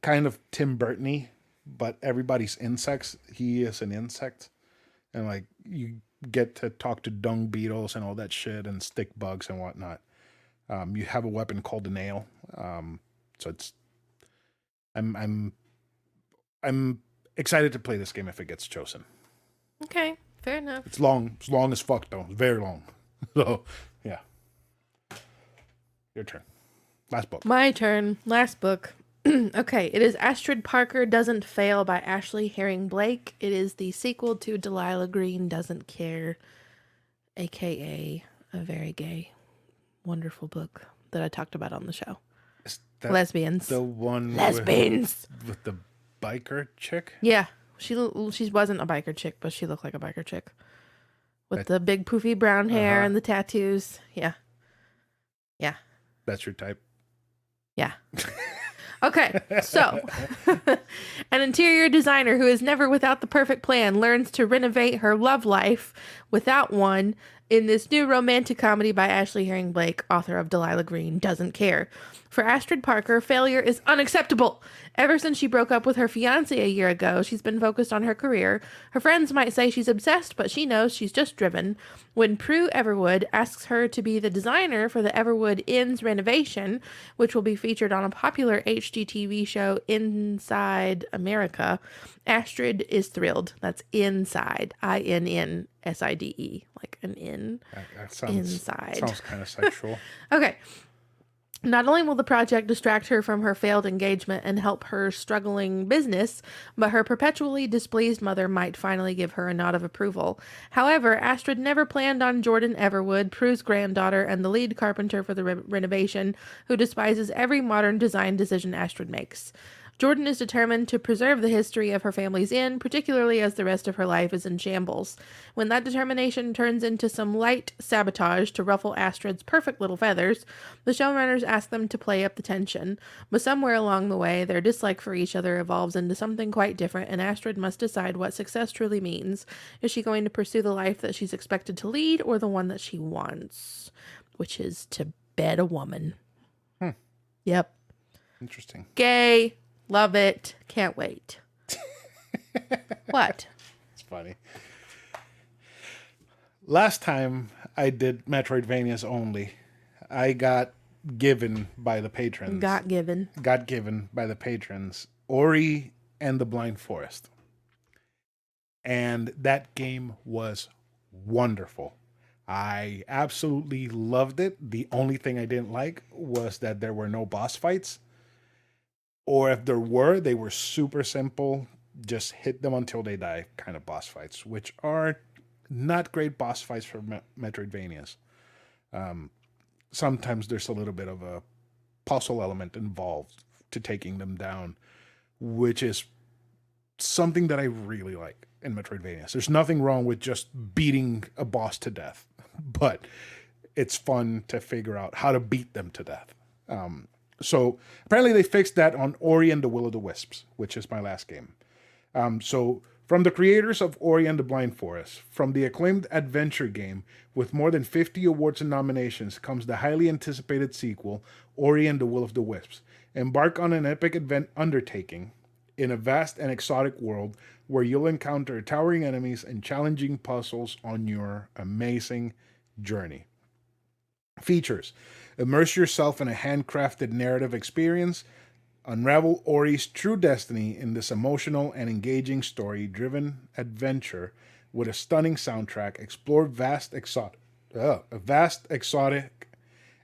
kind of Tim Burton-y, but everybody's insects. He is an insect. And like you get to talk to dung beetles and all that shit and stick bugs and whatnot. You have a weapon called a nail. So it's I'm excited to play this game if it gets chosen. Okay, fair enough. It's long. It's long as fuck though. It's very long. So yeah. Your turn. Last book. My turn. Last book. Okay, it is Astrid Parker Doesn't Fail by Ashley Herring Blake. It is the sequel to Delilah Green Doesn't Care, aka a very gay, wonderful book that I talked about on the show. Is that Lesbians. the one Lesbians. with the biker chick? Yeah, she wasn't a biker chick, but she looked like a biker chick with the big poofy brown hair and the tattoos. Yeah. That's your type. Yeah. Okay, so an interior designer who is never without the perfect plan learns to renovate her love life without one in this new romantic comedy by Ashley Herring Blake, author of Delilah Green Doesn't Care. For Astrid Parker, failure is unacceptable. Ever since she broke up with her fiancé a year ago, she's been focused on her career. Her friends might say she's obsessed, but she knows she's just driven. When Prue Everwood asks her to be the designer for the Everwood Inn's renovation, which will be featured on a popular HGTV show Inside America, Astrid is thrilled. That's Inside, INN, SIDE, like an in That sounds inside. kind of sexual. Okay. Not only will the project distract her from her failed engagement and help her struggling business, but her perpetually displeased mother might finally give her a nod of approval. However, Astrid never planned on Jordan Everwood, Prue's granddaughter and the lead carpenter for the renovation, who despises every modern design decision Astrid makes. Jordan is determined to preserve the history of her family's inn, particularly as the rest of her life is in shambles. When that determination turns into some light sabotage to ruffle Astrid's perfect little feathers, the showrunners ask them to play up the tension. But somewhere along the way, their dislike for each other evolves into something quite different, and Astrid must decide what success truly means. Is she going to pursue the life that she's expected to lead, or the one that she wants? Which is to bed a woman. Yep. Interesting. Gay. Love it. Can't wait. What? It's funny. Last time I did Metroidvanias only, I got given by the patrons. Got given by the patrons. Ori and the Blind Forest. And that game was wonderful. I absolutely loved it. The only thing I didn't like was that there were no boss fights. Or if there were, they were super simple. Just hit them until they die kind of boss fights, which are not great boss fights for Metroidvanias. Sometimes there's a little bit of a puzzle element involved to taking them down, which is something that I really like in Metroidvanias. There's nothing wrong with just beating a boss to death, but it's fun to figure out how to beat them to death. So apparently they fixed that on Ori and the Will of the Wisps, which is my last game. So from the creators of Ori and the Blind Forest, from the acclaimed adventure game with more than 50 awards and nominations, comes the highly anticipated sequel, Ori and the Will of the Wisps. Embark on an epic undertaking in a vast and exotic world where you'll encounter towering enemies and challenging puzzles on your amazing journey. Features: immerse yourself in a handcrafted narrative experience. Unravel Ori's true destiny in this emotional and engaging story-driven adventure with a stunning soundtrack. Explore vast, exotic,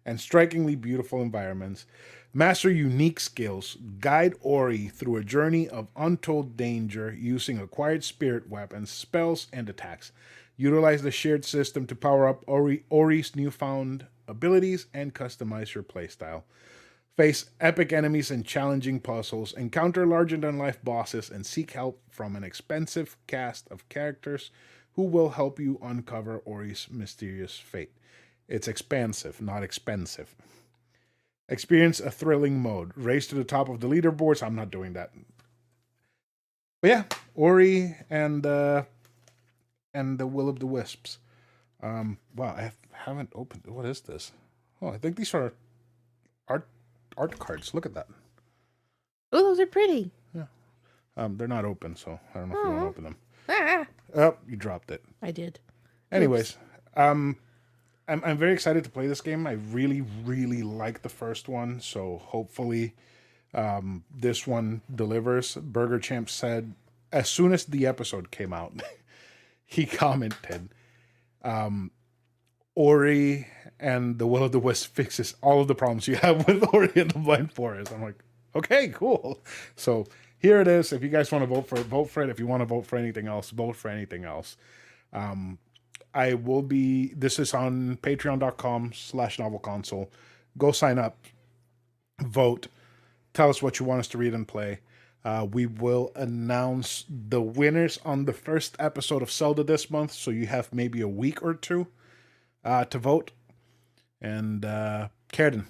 and strikingly beautiful environments. Master unique skills. Guide Ori through a journey of untold danger using acquired spirit weapons, spells, and attacks. Utilize the shared system to power up Ori's newfound abilities and customize your playstyle. Face epic enemies and challenging puzzles, encounter larger-than-life bosses, and seek help from an expensive cast of characters who will help you uncover Ori's mysterious fate. It's expansive, not expensive. Experience a thrilling mode. Race to the top of the leaderboards. I'm not doing that. But yeah, Ori and the Will of the Wisps. Wow, I haven't opened. What is this? Oh, I think these are art cards. Look at that. Oh, those are pretty. Yeah. They're not open, so I don't know if you want to open them. Ah. Oh, you dropped it. I did. Anyways, I'm very excited to play this game. I really, really like the first one, so hopefully this one delivers. Burger Champ said as soon as the episode came out, he commented, Ori and the Will of the Wisp fixes all of the problems you have with Ori and the Blind Forest. I'm like, okay, cool. So here it is. If you guys want to vote for it, vote for it. If you want to vote for anything else, vote for anything else. I will be, this is on patreon.com/novelconsole. Go sign up, vote, tell us what you want us to read and play. We will announce the winners on the first episode of Zelda this month, so you have maybe a week or two to vote. And Karen,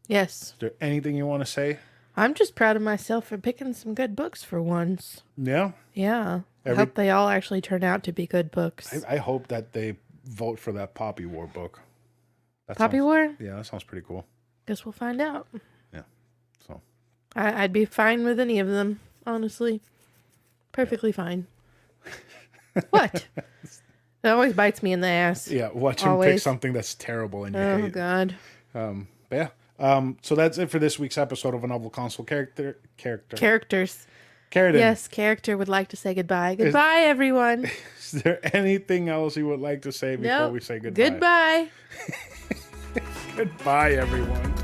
yes, is there anything you want to say? I'm just proud of myself for picking some good books for once. Yeah? Yeah. I hope they all actually turn out to be good books. I hope that they vote for that Poppy War book. Poppy War? Yeah, that sounds pretty cool. Guess we'll find out. Yeah. So I'd be fine with any of them, honestly. Perfectly fine. What? That always bites me in the ass. Yeah, watch him pick something that's terrible and you hate. Oh, God. But yeah. So that's it for this week's episode of A Novel Console Characters. Carradine, Yes, character would like to say goodbye. Goodbye, everyone. is there anything else you would like to say before Nope. we say goodbye? Goodbye. Goodbye, everyone.